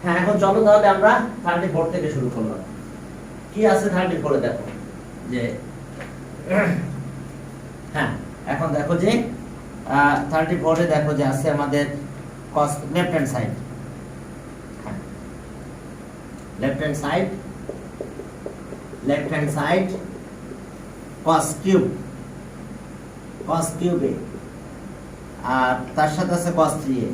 হ্যাঁ, এখন চলো তাহলে আমরা 34 থেকে শুরু করলাম। কি আছে 34 এ দেখো যে হ্যাঁ, এখন দেখো যে 34 এ দেখো যে আছে আমাদের cos left hand side. Left hand side cos cube a, আর তার সাথে আছে cos 3a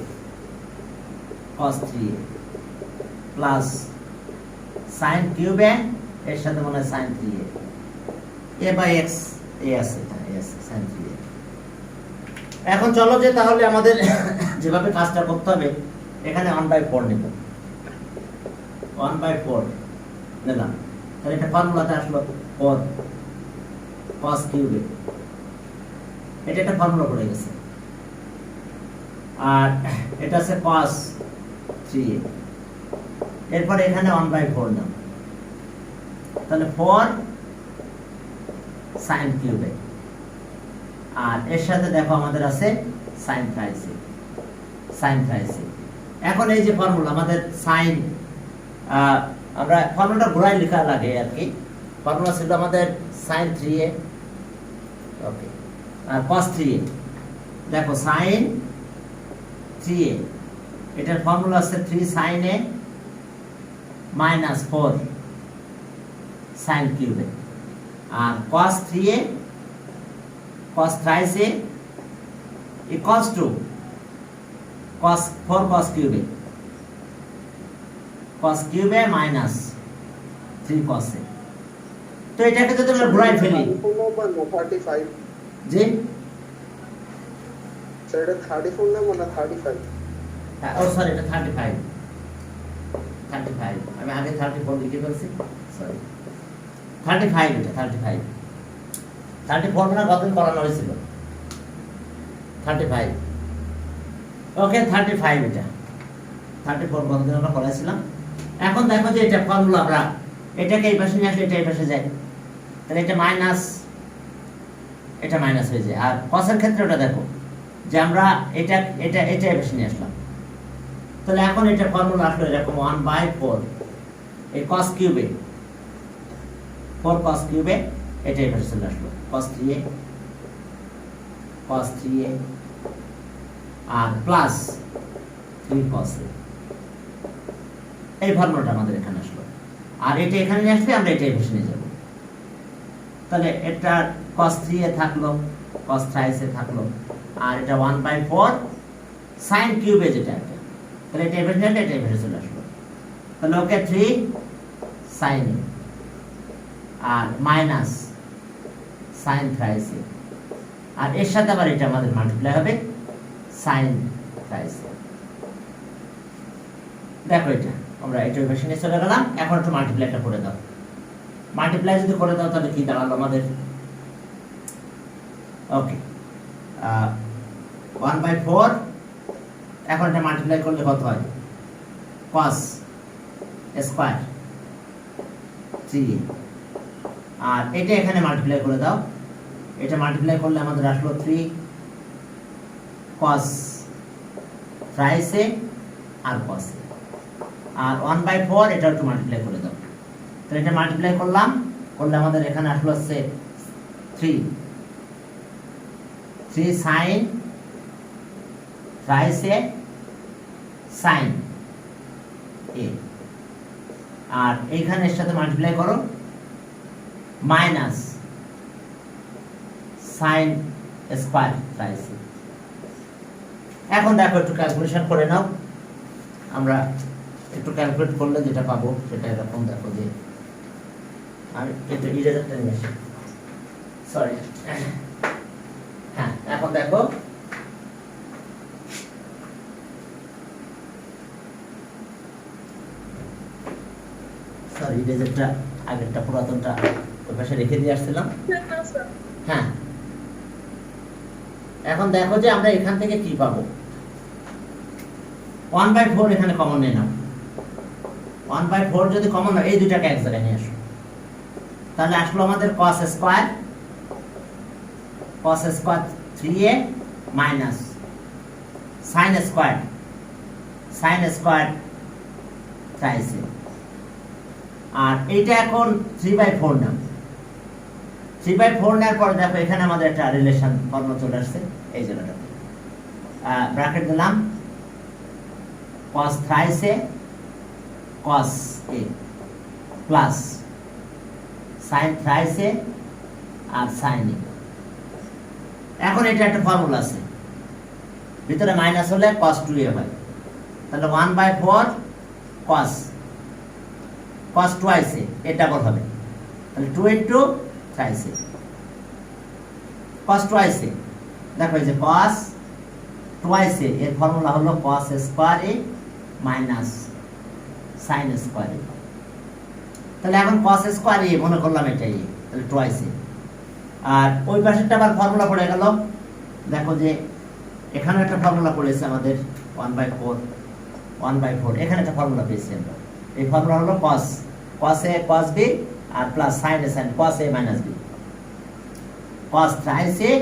plus sin cube a, এর সাথে মনে হয় sin 3a a by x এ আছে, sin 3a। এখন চলো যে তাহলে আমাদের যেভাবে কাজটা করতে হবে, এখানে 1/4 নেব, 1/4 নিলাম, তাহলে এটা ফর্মুলাতে আসলো 4 cos কিউব এ, এটা একটা ফর্মুলা পড়ে গেছে। আর এটা আছে cos 3a, এরপর এখানে 1/4 নাম, তাহলে 4 sin কিউব এ, আর এর সাথে দেখো আমাদের আছে sin 5a। এখন এই যে ফর্মুলা আমাদের sin, আমরা ফর্মুলাটা ঘোরাই লেখা লাগে আর কি। ফর্মুলা ছিল আমাদের sin 3a, ওকে, আর cos 3a। দেখো sin 3a, এটার ফর্মুলা আছে 3 sin a minus 4 sin cube a, আর cos 3a cos thrice a equals to cos 4 cos cube A minus 3 cos a। তো এটাকে যদি আমরা ঘোরাই ফেলি, 35 জি স্যার, এটা 34 না মানে 35? ও সরি, এটা 35, আমি আগে 34 লিখে ফেলছি, সরি 35, এটা 34 মানে কতদিন করানো হয়েছিল, 35, ওকে 35, এটা 34 কতদিন আমরা করাইছিলাম। এখন দেখো যে এটা ফর্মুলা, আমরা এটাকে এই পাশে নিয়ে আসলে এটা এই পাশে যায়, তাহলে এটা মাইনাস হয়ে যায়। আর কসের ক্ষেত্রে ওটা দেখো যে আমরা এটা এই পাশে নিয়ে আসলাম, তাহলে এখন এটা ফর্মুলা আসলো এরকম 1/4 এই cos cube a, 4 cos cube a, এটা এই পাশে চলে আসলো cos 3a আর প্লাস 3 cos a, এই ফর্মুলাটা আমাদের এখানে আসলো। আর এটা এখানে নিয়ে আসলে আমরা এটা এই পাশে নিয়ে যাব, তাহলে এটা cos 3a থাকলো, cos thrice a থাকলো, আর এটা 1/4 sin কিউব এ, যেটা এটা, তাহলে এটা এভাবে নিলে এটা এভাবে চলে আসলো, তাহলে ওকে 3 sin a আর মাইনাস sin thrice a, আর এর সাথে আবার এটা আমাদের মাল্টিপ্লাই হবে sin thrice a। দেখো এটা আমরা এটা ওই পাশে নিয়ে চলে গেলাম। এখন একটু মাল্টিপ্লাইটা করে দাও, মাল্টিপ্লাই যদি করে দাও তাহলে কি দাঁড়ালো আমাদের, ওকে 1/4, এখন এটা মাল্টিপ্লাই করলে কত হয়, cos স্কয়ার 3, আর এটা এখানে মাল্টিপ্লাই করে দাও, এটা মাল্টিপ্লাই করলে আমাদের আসলো 3 cos thrice a R cos a, আর 1/4 এটা একটু মাল্টিপ্লাই করে দাও, তো এটা মাল্টিপ্লাই করলে আমাদের এখানে আসলো হচ্ছে 3 sin thrice a sin a, আর এইখানের সাথে মাল্টিপ্লাই করো minus sin square thrice a। এখন দেখো একটু ক্যালকুলেশন করে নাও, আমরা একটু ক্যালকুলেট করলে যেটা পাবো সেটা এরকম, দেখো যে আমি এটা ইরেজারটা নিয়ে আসি, সরি, হ্যাঁ এখন দেখো সরি, ইরেজারটা আগেরটা পুরাতনটা ওই পাশে রেখে দিয়ে আসছিলাম। হ্যাঁ, এখন দেখো যে আমরা এখান থেকে কি পাবো, 1/4 এখানে কমন নিয়ে নাও, 1/4 যদি কমন হয়, এই দুইটাকে এক জায়গায় নিয়ে আসো, তাহলে আসলো আমাদের cos square 3a minus sin square thrice a. আর এইটা এখন 3/4 নাম। 3/4 নেওয়ার পর দেখো এখানে আমাদের একটা রিলেশন ফর্মুলা চলে আসছে এই জায়গাটাতে। ব্র্যাকেট দিলাম cos thrice a cos a plus sin thrice a আর sin a। এখন এটা একটা ফর্মুলা আছে, ভিতরে মাইনাস হলে cos 2a হয়, তাহলে 1/4 cos twice a, এটা ডাবল হবে, তাহলে 2 into thrice a cos twice a। দেখো এই যে cos twice a এর ফর্মুলা হলো cos square a minus sin square a। তাহলে এখন cos স্কয়ার a মনে করলাম এটাই, তাহলে twice a। আর ওই পাশেরটা আবার ফর্মুলা পড়ে গেল, দেখো যে এখানে একটা ফর্মুলা পড়েছে আমাদের 1/4 এখানে একটা ফর্মুলা পেয়েছি আমরা। এই ফর্মুলা হলো cos a cos b আর plus sin a sin cos a minus b, cos thrice a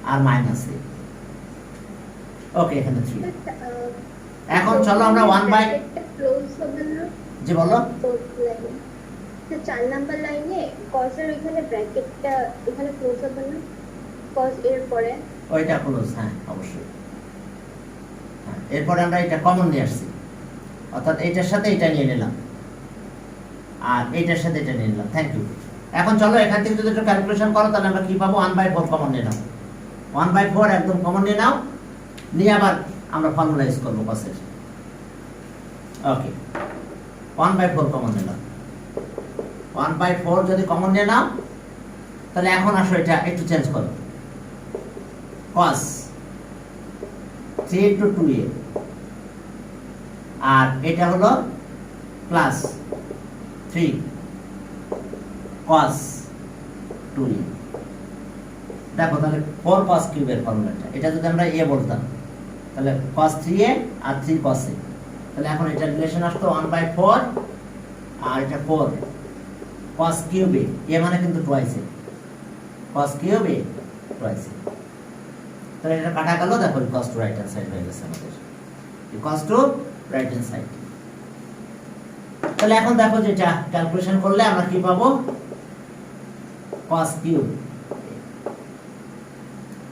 আর মাইনাস a। ওকে, এখানে 3। এখন চলো আমরা 1/, ক্লোজ হবে না? জি বলো। 4 নাম্বার লাইনে cos এর ওইখানে ব্র্যাকেটটা এখানে ক্লোজ হবে না? cos এর পরে ওইটা ক্লোজ, হ্যাঁ অবশ্যই। হ্যাঁ, এরপরে আমরা এটা কমন নিয়ে আসছি, অর্থাৎ এইটার সাথে এটা নিয়ে নিলাম আর এইটার সাথে এটা নিয়ে নিলাম। Thank you. এখন চলো এখান থেকে যদি একটু ক্যালকুলেশন করো তাহলে আমরা কি পাবো, 1/4 কমন নিয়ে নাও। 1/4 একদম কমন নিয়ে নাও, নিয়ে আবার আমরা ফর্মুলা ইউজ করবো cos এর। ওকে, 1/4 কমন নিলাম। 1/4 যদি কমন নিয়ে নাও তাহলে এখন আসো এটা একটু চেঞ্জ করো, cos 3 into 2a আর এটা হলো প্লাস 3 cos 2a। দেখো তাহলে 4 cos কিউবের ফর্মুলাটা, এটা যদি আমরা a বলতাম তাহলে cos 3a R 3 cos a, তাহলে এখন এটা রিলেশন আসতো 1/4 আর এটা 4 cos কিউবে, a মানে কিন্তু twice a, cos কিউবে twice a। তাহলে এটা কাটা গেল, দেখো cos to right hand side হয়ে গেছে আমাদের, cos to right hand side. তাহলে এখন দেখো যেটা ক্যালকুলেশন করলে আমরা কি পাবো, cos কিউব।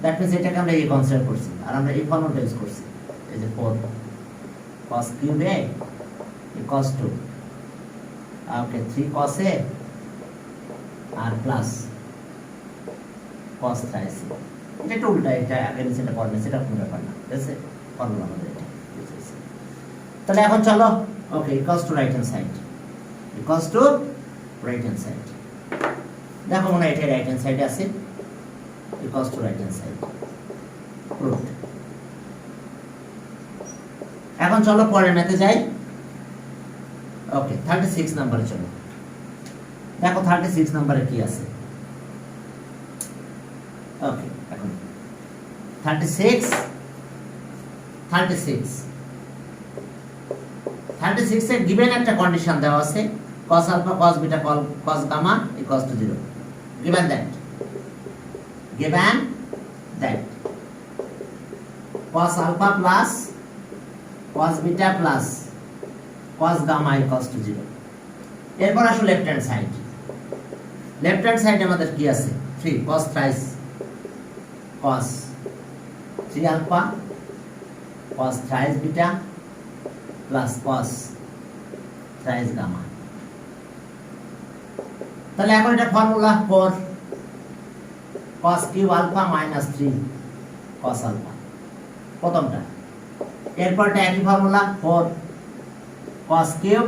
দ্যাট মিন্স এটাকে আমরা এই কনসিডার করছি আর আমরা এই ফর্মুলাটা ইউজ করছি, এই যে 4 cos cube a cos 2, okay 3 cos a আর প্লাস cos thrice a। এটা একটু উল্টা, এটা আগে নিচেটা পরে সেটা কোনো ব্যাপার না, ঠিক আছে, ফর্মুলা আমাদের এটা। তাহলে এখন চলো, ওকে equals to right hand side, equals to right hand side. দেখো মনে হয় এটা রাইট হ্যান্ড সাইডে আছে, equals to right hand side proved. এখন চলো পরের ম্যাথে যাই। ওকে 36 নম্বরে চলো, দেখো 36 নম্বরে কি আছে। ওকে এখন 36 এর গিভেন একটা কন্ডিশন দেওয়া আছে, cos alpha cos beta cos gamma equals to 0, given that cos alpha plus cos beta plus cos gamma equals to 0। এরপর আসলে লেফট হ্যান্ড সাইড আমাদের কি আছে, 3 cos thrice cos 3 alpha cos thrice beta plus cos thrice gamma। তাহলে এখন এটা formula 4 cos cube alpha minus 3 cos alpha প্রথমটা। এরপরটা একই formula 4 cos cube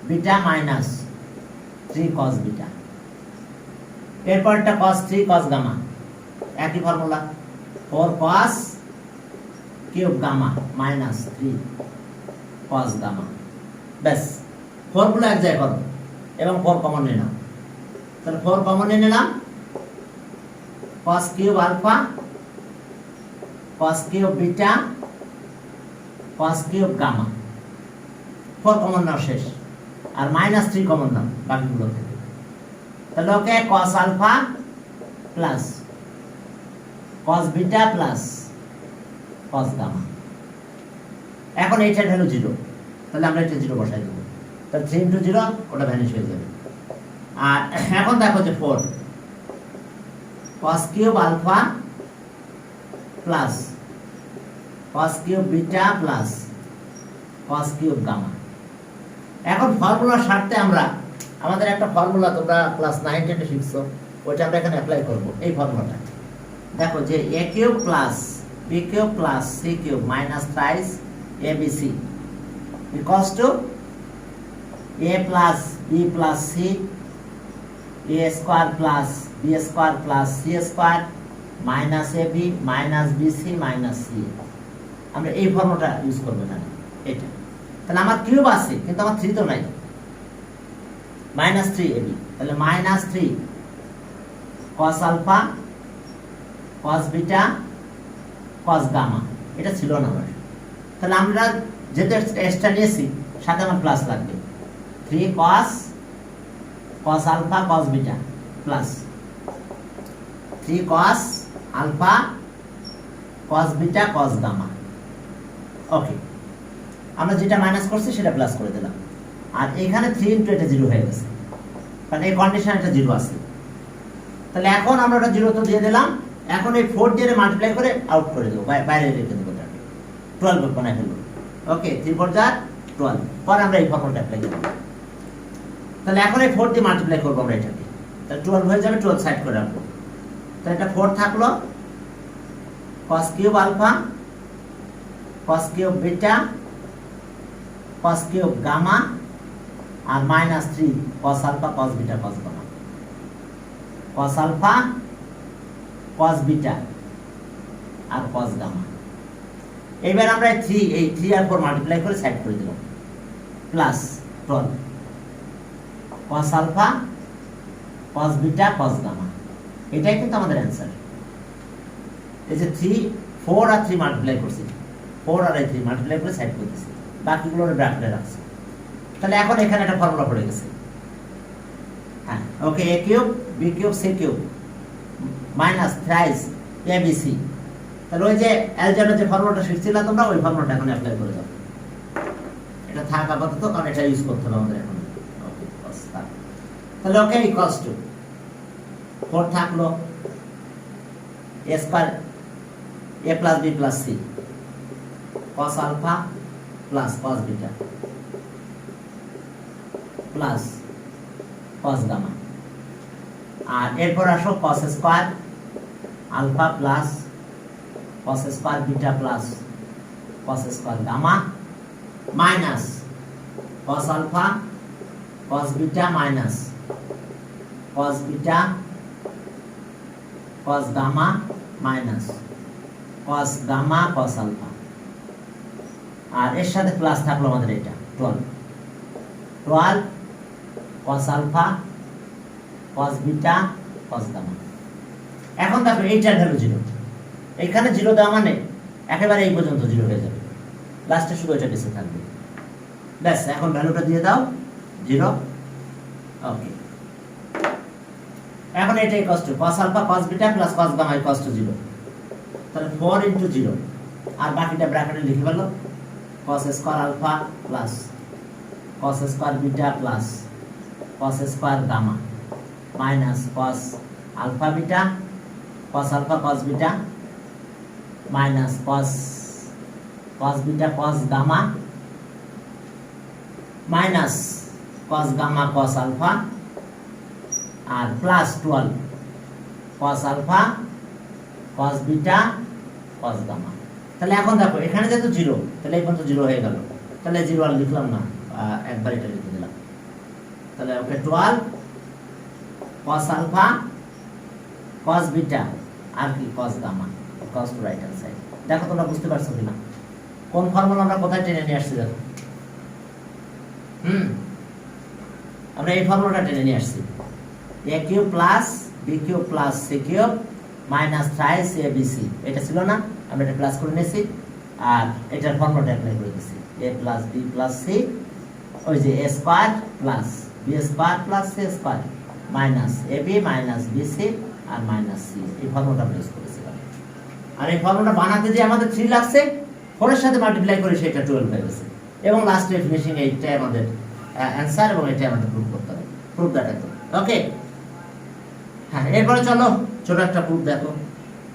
beta minus 3 cos beta. এরপরটা cos 3 cos গামা, একই formula 4 cos cube gamma minus 3 cos gamma. ব্যাস, 4 গুলো এক জায়গায় করো এবং 4 কমন নিয়ে নাও। তাহলে 4 কমন নিয়ে নিলাম, cos cube alpha cos cube beta cos cube gamma, 4 common নাও শেষ, আর মাইনাস 3 কমন নাও বাকিগুলো থেকে। তাহলে okay cos alpha plus cos beta plus cos gamma. এখন এইটার ভ্যালু 0, তাহলে আমরা এটা 0 বসাই দেবো। তাহলে 3 × 0 ওটা ভ্যানিশ হয়ে যাবে। আর এখন দেখো যে 4 cos cube alpha plus cos cube beta plus cos cube gamma. এখন ফর্মুলার স্বার্থে আমরা আমাদের একটা ফর্মুলা তোমরা ক্লাস 9 10 এ শিখছো, ওইটা আমরা এখানে অ্যাপ্লাই করব। এই ফর্মুলাটা দেখো যে a cube plus b cube plus c cube minus thrice abc equals to a plus b plus c a square plus b square plus c square minus ab minus bc minus c। আমরা এই ফর্মুলাটা use করব এখানে। এটা তাহলে আমার cube আছে কিন্তু আমার 3 তো নাই, মাইনাস 3 ab, তাহলে minus 3 cos alpha cos beta cos gamma. এটা ছিল না আমার, তাহলে আমরা যেটা এক্সট্রা নিয়েছি সাথে আমার প্লাস লাগবে। 3 cos alpha cos beta plus 3 cos alpha cos beta cos gamma. Okay, আমরা যেটা মাইনাস করছি সেটা প্লাস করে দিলাম। আর এখানে 3 × এটা 0 হয়ে গেছে, কারণ এই কন্ডিশন এটা 0 আছে। তাহলে এখন আমরা ওটা 0 তো দিয়ে দিলাম। এখন এই 4 দিয়ে মাল্টিপ্লাই করে আউট করে দেবো, বাইরে রেখে দেবো, 12 বানাই ফেলবো। ওকে, 3 4 যা 12। পরে আমরা এই ফর্মুলাটা অ্যাপ্লাই করব। তাহলে এখন এই 4 দিয়ে মাল্টিপ্লাই করবো আমরা এটাকে, তাহলে 12 হয়ে যাবে, 12 সাইড করে রাখবো। তাহলে এটা 4 থাকলো cos cube alpha cos cube beta cos cube gamma আর minus 3 cos alpha cos beta cos gamma. cos alpha cos beta আর cos গামা। এবার আমরা এই 3 আর 4 মাল্টিপ্লাই করে সাইড করে দিলাম, plus 12 cos alpha cos beta cos gamma. এটাই কিন্তু আমাদের অ্যান্সার। এই যে 3 4 আর 3 মাল্টিপ্লাই করছি, 4 আর 3 মাল্টিপ্লাই করে সাইড করে দিয়েছি, বাকিগুলো ব্র্যাকেটে রাখছি। তাহলে এখন এখানে একটা ফর্মুলা পড়ে গেছে। হ্যাঁ, ওকে, a cube b cube c cube minus thrice abc। তাহলে ওই যে অ্যালজেব্রার যে ফর্মুলাটা শিখছিলাম তোমরা, ওই ফর্মুলাটা এখন অ্যাপ্লাই করে দাও। এটা থাক আপাতত, কারণ এটা ইউজ করতে হবে আমাদের এখন। ওকে, তাহলে ওকে ইকুয়ালস টু 4 থাকলো a square a plus b plus c cos alpha plus cos beta plus cos gamma. আর এরপর আসো cos square alpha plus cos square beta plus cos square gamma minus cos alpha cos beta minus cos beta cos gamma minus cos gamma cos alpha. আর এর সাথে plus থাকলো আমাদের এটা 12 cos alpha cos beta cos gamma. এখন দেখো এইটার value 0, এখানে 0 দেওয়া মানে একেবারে এই পর্যন্ত 0 হয়ে যাবে, লাস্টে শুধু এটা বেঁচে থাকবে। ব্যাস, এখন ভ্যালুটা দিয়ে দাও 0। ওকে, এখন এটাই cos alpha cos beta plus cos gamma equals to 0। তাহলে 4 × 0 আর বাকিটা ব্র্যাকেটে লিখে ফেলো, cos square alpha plus cos square beta plus cos square gamma minus cos alpha beta cos alpha cos beta minus cos beta cos gamma minus cos gamma cos alpha আর plus 12 cos alpha cos beta cos gamma. তাহলে এখন দেখো এখানে যেহেতু 0, তাহলে এই পর্যন্ত 0 হয়ে গেল, তাহলে 0 আর লিখলাম না, একবার এটা লিখে দিলাম। তাহলে okay 12 cos alpha cos beta আর কি cos gamma cos to right hand side. দেখো তোমরা বুঝতে পারছো কিনা কোন ফর্মুলা আমরা কোথায় টেনে নিয়ে আসছি। দেখো আমরা এই ফর্মুলাটা টেনে নিয়ে আসছি, a cube plus b cube plus c cube minus thrice abc। এটা ছিল না, আমরা এটা প্লাস করে নিয়েছি আর এটার ফর্মুলাটা অ্যাপ্লাই করে দিয়েছি, a plus b plus c, ওই যে a square plus b square plus c square minus ab minus bc আর মাইনাস c। এই ফর্মুলাটা আমরা ইউজ করেছিলাম। আর এই ফর্মুলাটা বানাতে যে আমাদের 3 লাগছে, 4 এর সাথে মাল্টিপ্লাই করে সেটা 12 হয়ে গেছে। এবং লাস্টে ফিনিশিং এইটাই আমাদের অ্যান্সার এবং এটাই আমাদের প্রুভ করতে হবে। প্রুভ দ্যাট একদম ওকে। হ্যাঁ, এরপরে চলো ছোট একটা প্রুফ দেখো।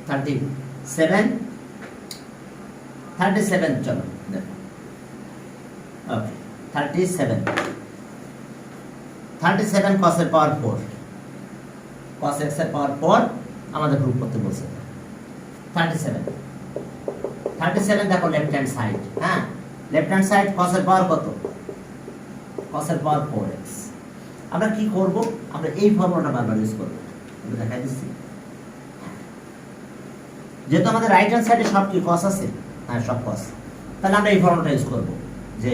37 চলো দেখো। ওকে 37 cos এর পাওয়ার 4 cos x এর পাওয়ার 4 আমাদের প্রুফ করতে বলছে। 37 দেখো লেফট হ্যান্ড সাইড। হ্যাঁ, লেফট হ্যান্ড সাইড cos এর পাওয়ার কত? cos এর পাওয়ার 4x। আমরা কি করব? আমরা এই ফর্মুলাটা বারবার ইউজ করব। আমি দেখাই দিচ্ছি। যেহেতু আমাদের রাইট হ্যান্ড সাইডে সব কি cos আছে, হ্যাঁ সব cos, তাহলে আমরা এই ফর্মুলাটা ইউজ করব যে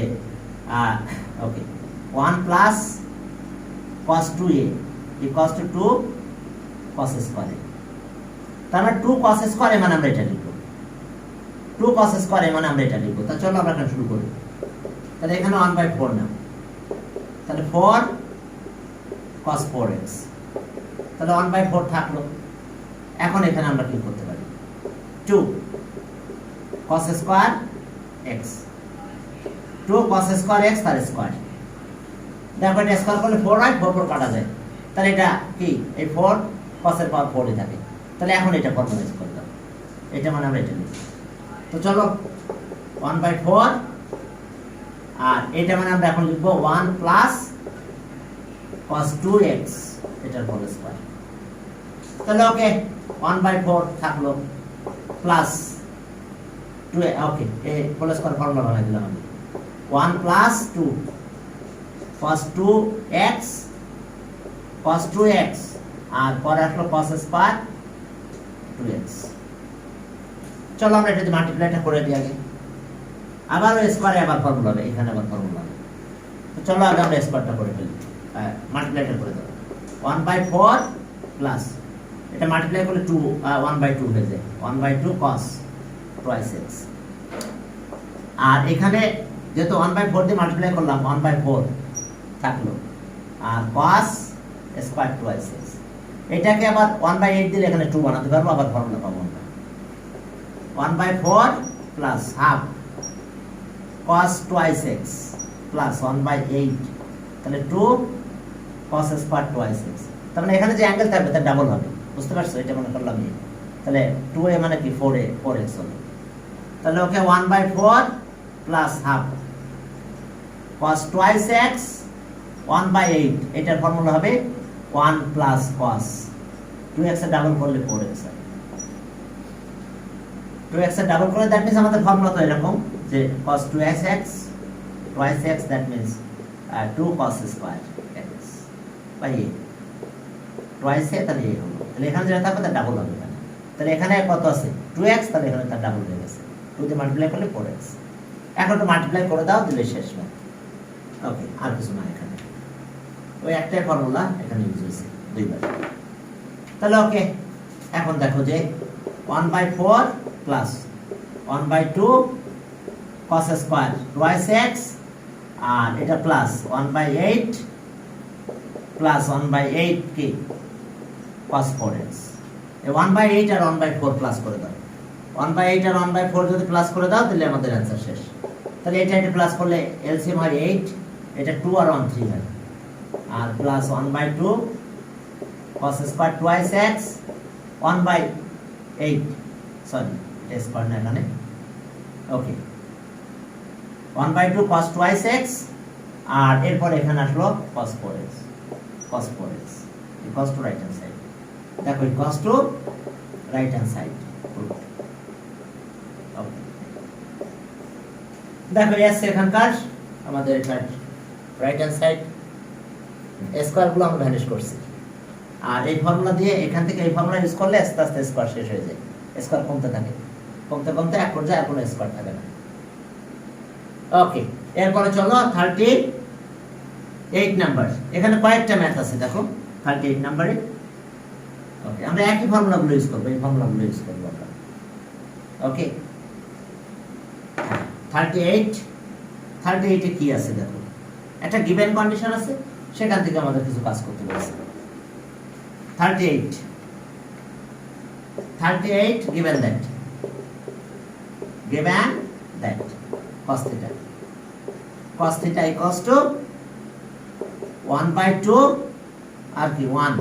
ওকে 1 plus cos 2a equals to 2 cos square. তাহলে 2 cos স্কয়ার মানে আমরা এটা লিখব, 2 cos স্কয়ার মানে আমরা এটা লিখব। তাহলে চলো আমরা শুরু করি। তাহলে এখানে 1/4 নাও, তাহলে 4 cos 4x, তাহলে 1/4 থাকলো। এখন এখানে আমরা কি করতে পারি? 2 cos square x, 2 cos square x তার স্কয়ার। দেখো এটা স্কয়ার করলে 4 হয়, 4 কাটা যায়, তাহলে এটা কি এই 4 cos এর পাওয়ার 4 থাকে। তাহলে এখন এটা ফর্মুলাইজ করে দাও, এটা মানে আমরা এটা লিখি। তো চলো 1/4 আর এটা মানে আমরা এখন লিখব 1 প্লাস cos 2x এটার হোল স্কয়ার। তাহলে ওকে 1/4 থাকলো প্লাস 2 ওকে এই হোল স্কয়ার ফর্মুলা বানাই দিলাম আমি। 1 প্লাস 2 cos 2x আর পরে আসলো cos স্কয়ার 2x। চলো আমরা এটা মাল্টিপ্লাইটা করে দিই আগে, আবার ওই স্কয়ারে আবার ফর্মুলা হবে, এখানে আবার ফর্মুলা হবে। তো চলো আগে আমরা স্কয়ারটা করে ফেলি, মাল্টিপ্লাইটা করে দাও। 1/4 প্লাস এটা মাল্টিপ্লাই করলে 1/2 হয়ে যায়, 1/2 cos twice x। আর এখানে যেহেতু 1/4 দিয়ে মাল্টিপ্লাই করলাম 1/4 থাকলো আর cos স্কয়ার twice x। এটাকে আবার 1/8 দিলে এখানে 2 বানাতে পারবো, আবার ফর্মুলা পাবো আমরা 1/4 plus half cos twice x plus 1/8, তাহলে 2 cos স্কয়ার twice x। তার মানে এখানে যে অ্যাঙ্গেল থাকবে তার ডাবল হবে, বুঝতে পারছো? এটা মনে করলাম এই, তাহলে 2a মানে কি 4x হবে। তাহলে ওকে 1/4 plus half cos twice x 1/8, এটার ফর্মুলা হবে 1 প্লাস cos 2x এর ডাবল করলে 4x হবে। 2x এর ডাবল করলে দ্যাট মিন্স আমাদের ফর্মুলা তো এরকম যে cos 2x twice x that means 2 cos square x by a twice a, তাহলে এই হলো। তাহলে এখানে যেটা থাকবে তার ডাবল হবে এখানে। তাহলে এখানে কত আছে 2x, তাহলে এখানে তার ডাবল হয়ে গেছে, 2 দিয়ে মাল্টিপ্লাই করলে 4x। এখন তো মাল্টিপ্লাই করে দাও, দিলে শেষ না। ওকে, আর কিছু না, এখানে ওই একটাই ফর্মুলা এখানে ইউজ হয়েছে দুইবার। তাহলে ওকে এখন দেখো যে 1/4 plus 1/2 cos square twice x আর এটা প্লাস 1/8 প্লাস 1/8 কি cos 4x। এই 1/8 আর 1/4 প্লাস করে দাও, 1/8 আর 1/4 যদি প্লাস করে দাও তাহলে আমাদের অ্যান্সার শেষ। তাহলে এটা প্লাস করলে এলসিএম হয় 8, এটা 2 আর 1 3 হয়, আর plus 1/2 cos square twice x 1/8 sorry square না এখানে ওকে 1/2 cos twice x আর এরপর এখানে আসলো cos 4x equals to right hand side। দেখো equals to right hand side। ওকে দেখো এস এখানকার আমাদের এটা রাইট হ্যান্ড সাইড স্কয়ার গুলো আমরা ভ্যানিশ করছি। আর এই ফর্মুলা দিয়ে এখান থেকে এই ফর্মুলা ইউজ করলে আস্তে আস্তে স্কয়ার শেষ হয়ে যায়, স্কয়ার কমতে থাকে, কমতে কমতে এক পর্যায়ে আর কোনো স্কয়ার থাকে না। ওকে, এরপরে চলো 38 নাম্বার। এখানে কয়েকটা ম্যাথ আছে দেখো 38 নাম্বারে। ওকে, আমরা একই ফর্মুলাগুলো ইউজ করব, এই ফর্মুলাগুলো ইউজ করব আমরা। ওকে 38 এ কি আছে দেখো, একটা গিভেন কন্ডিশন আছে, সেখান থেকে আমাদের কিছু কাজ করতে বলেছে। 38 given that cos theta cos theta equals to 1/2 আর কি 1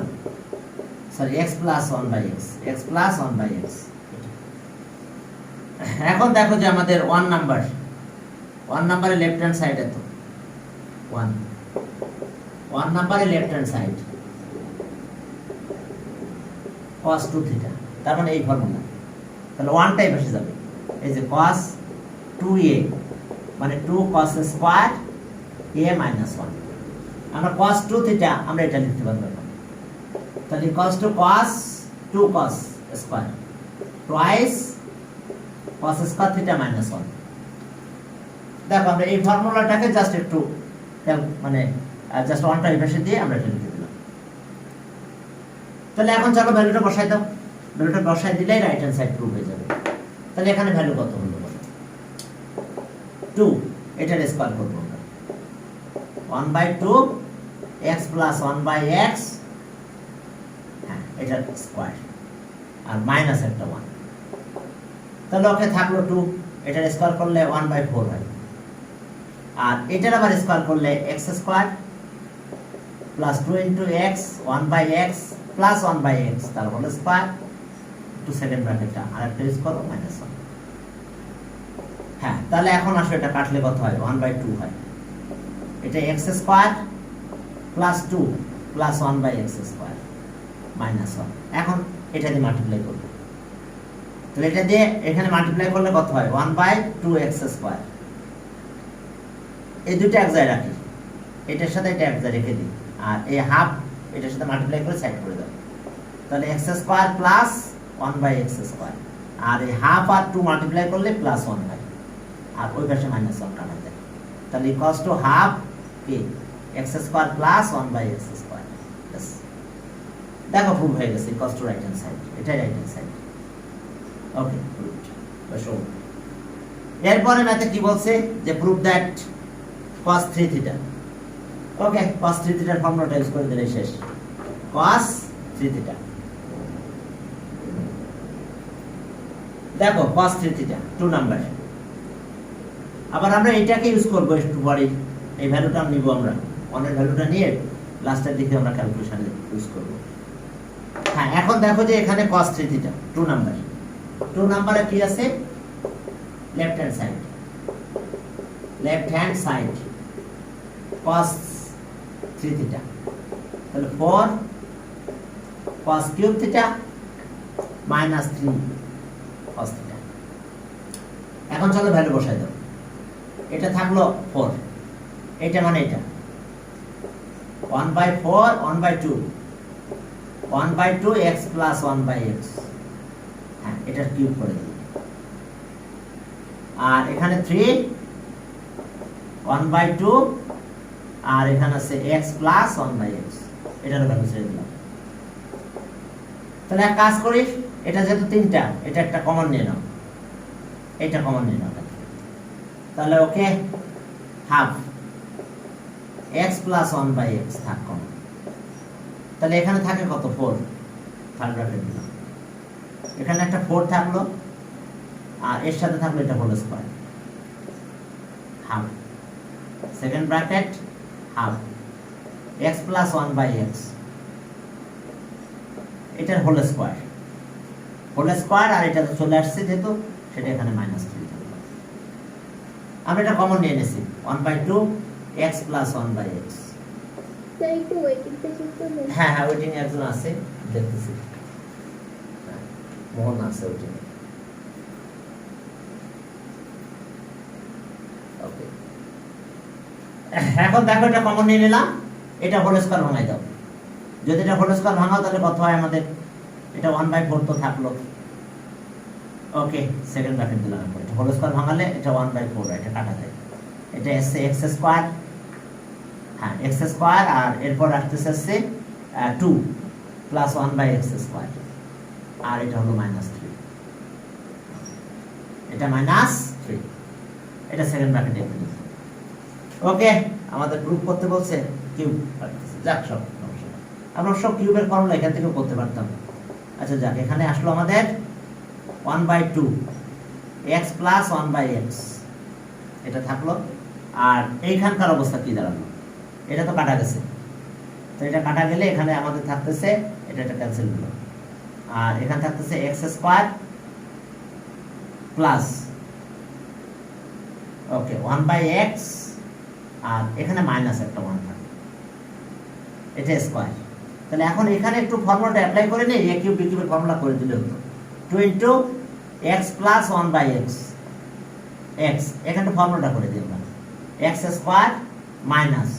sorry x plus 1/x x plus 1/x। এখন দেখো যে আমাদের 1 নাম্বারের লেফট হ্যান্ড সাইডে তো 1 নাম্বারের left hand side cos 2 theta, তার মানে এই ফর্মুলা, তাহলে 1 টাই বসে যাবে। এই যে cos 2a মানে 2 cos স্কয়ার a minus 1, আমরা cos 2 থিটা আমরা এটা লিখতে পারবো এখন, তাহলে cos 2 cos square twice cos square theta minus 1। দেখো আমরা এই ফর্মুলাটাকে জাস্ট একটু মানে জাস্ট 1 টা এভাবে দিয়ে আমরা এটা লিখে দিলাম। তাহলে এখন চলো ভ্যালুটা বসাই দাও, ভ্যালুটা বসাই দিলেই রাইট হ্যান্ড সাইড প্রুভ হয়ে যাবে। তাহলে এখানে ভ্যালু কত হলো 2, এটার স্কয়ার করব আমরা 1/2 x plus 1/x, হ্যাঁ এটার স্কয়ার আর মাইনাস একটা 1, তাহলে ওকে থাকলো 2, এটার স্কয়ার করলে 1/4 হয়, আর এটার আবার স্কয়ার করলে x square plus 2 into x 1/x plus 1/x তার হলো স্কয়ার টু সেকেন্ড ব্র্যাকেটটা আর একটা স্কয়ার মাইনাস 1। হ্যাঁ তাহলে এখন আসলে এটা কাটলে কত হয় 1/2 হয়, এটা x square plus 2 plus 1/x square minus 1। এখন এটা দিয়ে মাল্টিপ্লাই করব, তাহলে এটা দিয়ে এখানে মাল্টিপ্লাই করলে কত হয় 1/2x স্কয়ার। এই দুটো এক জায়গায় রাখি, এটার সাথে এটা এক জায়গায় রেখে দিই, আর এই হাফ এটার সাথে মাল্টিপ্লাই করে সাইড করে দাও, তাহলে x square plus 1/x square, আর এই হাফ আর 2 মাল্টিপ্লাই করলে প্লাস 1 হয়, আর ওই পাশে মাইনাস 1 কাটা যায়, তাহলে ইকুয়ালস টু হাফ কি x square plus 1/x square. দেখো প্রুভ হয়ে গেছে equals to right hand side, এটাই রাইট হ্যান্ড সাইড। ওকে প্রুভড। বসো, এরপরে ম্যাথে কি বলছে যে prove that cos 3 theta. Okay cos 3 থিটার ফর্মুলাটা ইউজ করে দিলে শেষ, cos 3 থিটা। দেখো cos 3 থিটা 2 নাম্বার, আবার আমরা এটাকে ইউজ করব একটু পরে, এই ভ্যালুটা নিব আমরা, অনের ভ্যালুটা নিয়ে লাস্টের দিকে আমরা ক্যালকুলেশনে ইউজ করব। হ্যাঁ এখন দেখো যে এখানে cos 3 থিটা 2 নাম্বারে কি আছে left hand side cos 3 theta, তাহলে 4 cos cube theta minus 3 cos theta. এখন চলো ভ্যালু বসাই দাও, এটা থাকলো 4, এটা মানে এটা 1/4 1/2 x plus 1/x, হ্যাঁ এটার কিউব করে দিই, আর এখানে 3 1/2 আর এখানে আছে x plus 1/x, এটার ভ্যালু ছেড়ে দিলাম। তাহলে এক কাজ করি, এটা যেহেতু 3টা, এটা একটা কমন নিয়ে নাও, এটা কমন নিয়ে নাও, তাহলে okay half x plus 1/x থাক কমন, তাহলে এখানে থাকে কত 4, থার্ড ব্র্যাকেট দিলাম, এখানে একটা 4 থাকলো, আর এর সাথে থাকলো এটা whole square half second bracket half x plus 1/x, এটার হোল স্কয়ার আর এটা তো চলে আসছে যেহেতু, সেটা এখানে মাইনাস 3 থাকলো। আমরা এটা কমন নিয়ে নিয়েছি 1/2 x plus 1/x। তাই একটু ওয়েটিংটা চেক করবেন। হ্যাঁ ওয়েটিং একজন আছে, দেখতেছি মোহন আছে ওয়েটিং। ওকে এখন দেখো এটা কমন নিয়ে নিলাম, এটা হোল স্কয়ার ভাঙাই দাও, যদি এটা হোল স্কয়ার ভাঙাও তাহলে কত হয় আমাদের, এটা 1/4 তো থাকলো। ওকে সেকেন্ড ব্র্যাকেট দিলাম, এটা হোল স্কয়ার ভাঙালে এটা 1/4, এটা কাটা যায়, এটা এসে x স্কয়ার, হ্যাঁ x স্কয়ার, আর এরপর আসতেছে 2 প্লাস 1/x স্কয়ার, আর এটা হলো -3, এটা -3, এটা সেকেন্ড ব্র্যাকেটে লিখে দিই। ওকে আমাদের প্রুফ করতে বলছে কিউব, যাক সব সমস্যা না, আমরা সব কিউবের ফর্মুলা এখান থেকে করতে পারতাম। আচ্ছা যাক, এখানে আসলো আমাদের 1/2 x plus 1/x, এটা থাকলো, আর এইখানকার অবস্থা কি দাঁড়ালো, এটা তো কাটা গেছে, তো এটা কাটা গেলে এখানে আমাদের থাকতেছে, এটা ক্যান্সেল হলো, আর এখানে থাকতেছে এক্স স্কোয়ার প্লাস ওকে 1/x, আর এখানে মাইনাস একটা 1 থাকে, এটা স্কোয়ার। তাহলে এখন এখানে একটু ফর্মুলাটা অ্যাপ্লাই করে নিই, a কিউব b কিউবের ফর্মুলা করে দিলে হতো 2 into x plus 1/x, x এখানে ফর্মুলাটা করে দিই আমরা, x square minus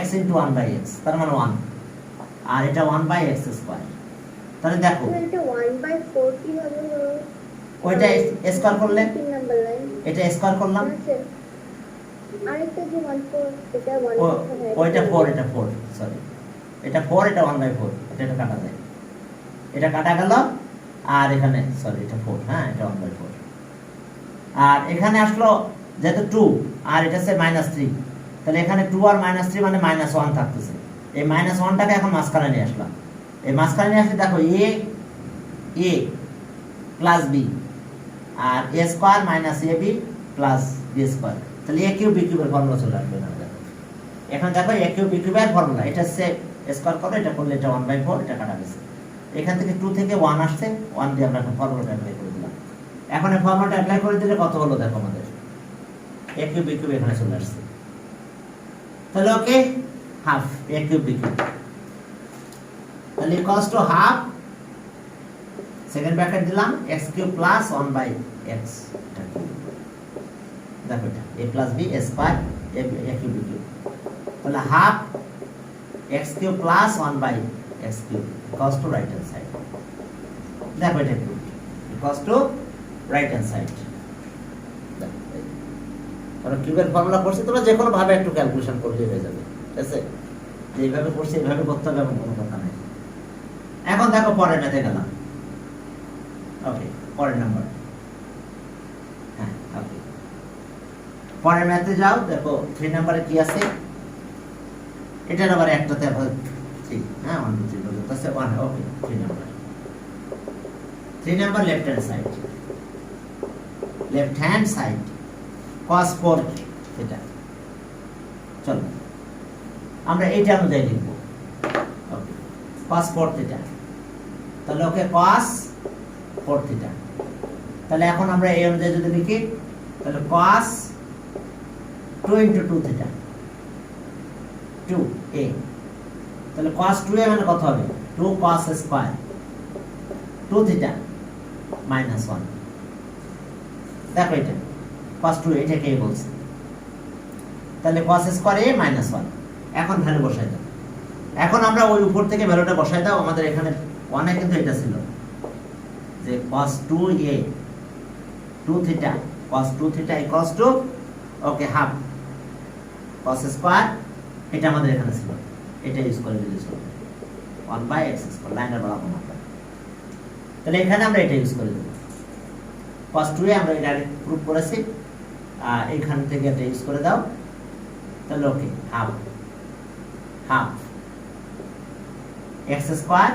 x into 1/x, তার মানে 1, আর এটা 1/x স্কোয়ার। তাহলে দেখো এটা 1/4 কি হবে? ওইটা স্কোয়ার করলে 3 নাম্বার লাইন, এটা স্কোয়ার করলাম, আরেকটা যে 1/4, এটা 1 ওইটা 4, এটা 4, সরি এটা 4, এটা 1/4, এটা কাটা যায়, এটা কাটা গেল, আর এখানে সরি এটা 4, হ্যাঁ এটা 1/4, আর এখানে আসলো যেহেতু 2 আর এটা হচ্ছে -3, তাহলে এখানে 2 আর -3 মানে -1 থাকতেছে, এই -1টাকে এখন মাঝখানে নিয়ে আসলাম, এই মাঝখানে নিয়ে আসলে দেখো a প্লাস b আর a square minus ab plus b square, তাহলে a কিউব b কিউবের ফর্মুলা চলে আসবে না। দেখো এখন দেখো a কিউব b কিউবের ফর্মুলা, এটা হচ্ছে স্কোয়ার করো, এটা করলে এটা 1/4, এটা কাটা গেছে, এখান থেকে 2 থেকে 1 আসছে, 1 দিয়ে আমরা একটা ফর্মুলাটা অ্যাপ্লাই করে দিলাম। এখন এই ফর্মুলাটা অ্যাপ্লাই করে দিলে কত হলো দেখো আমাদের a কিউব b কিউব এখানে চলে আসছে, তাহলে okay half a cube b cube, তাহলে equals to half, second bracket দিলাম x কিউব প্লাস 1/x, দেখো এটা a plus b square a cube b cube, তাহলে half x cube plus 1/x cube equals to right hand side, দেখো এটা কি equals to right hand side. আমরা কিউবের formula করছি, তোমরা যে কোনো ভাবে একটু ক্যালকুলেশন করলে হয়ে যাবে, ঠিক আছে, যেভাবে করছি এইভাবে করতে হবে এমন কোনো কথা নাই। এখন দেখো পরের ম্যাথে গেলাম, ওকে পরের নাম্বার, হ্যাঁ ওকে পরের ম্যাথে যাও, দেখো 3 নম্বরে কি আছে, এটার আবার একটাতে আবার 3, হ্যাঁ 1 2 3 পর্যন্ত আছে 1, ওকে 3 number left hand side cos 4 theta, চলো আমরা এইটা অনুযায়ী লিখব, ওকে cos 4 থিটা, তাহলে ওকে cos 4 থিটা, তাহলে এখন আমরা এই অনুযায়ী যদি লিখি, তাহলে cos 2 ইনটু 2 থিটা 2a, তাহলে cos 2a মানে কত হবে 2 cos স্কয়ার 2 থিটা মাইনাস 1, দেখো এটা cos 2 এটাকে বলছে, তাহলে cos স্কয়ার a মাইনাস 1, এখন ভ্যালু বসাই দাও, এখন আমরা ওই উপর থেকে ভ্যালুটা বসাই দাও, আমাদের এখানে 1 এ কিন্তু এটা ছিল যে cos 2a 2 theta cos 2 theta equals to okay half cos square, এটা আমাদের এখানে ছিল, এটা ইউজ করে দিলে চলবে 1/x স্কয়ার, লাইনটা বরাবর না, তাহলে এখানে আমরা এটা ইউজ করে দেব, cos 2a আমরা এটা প্রুফ করেছি, আর এখান থেকে এটা ইউজ করে দাও, তাহলে okay half x square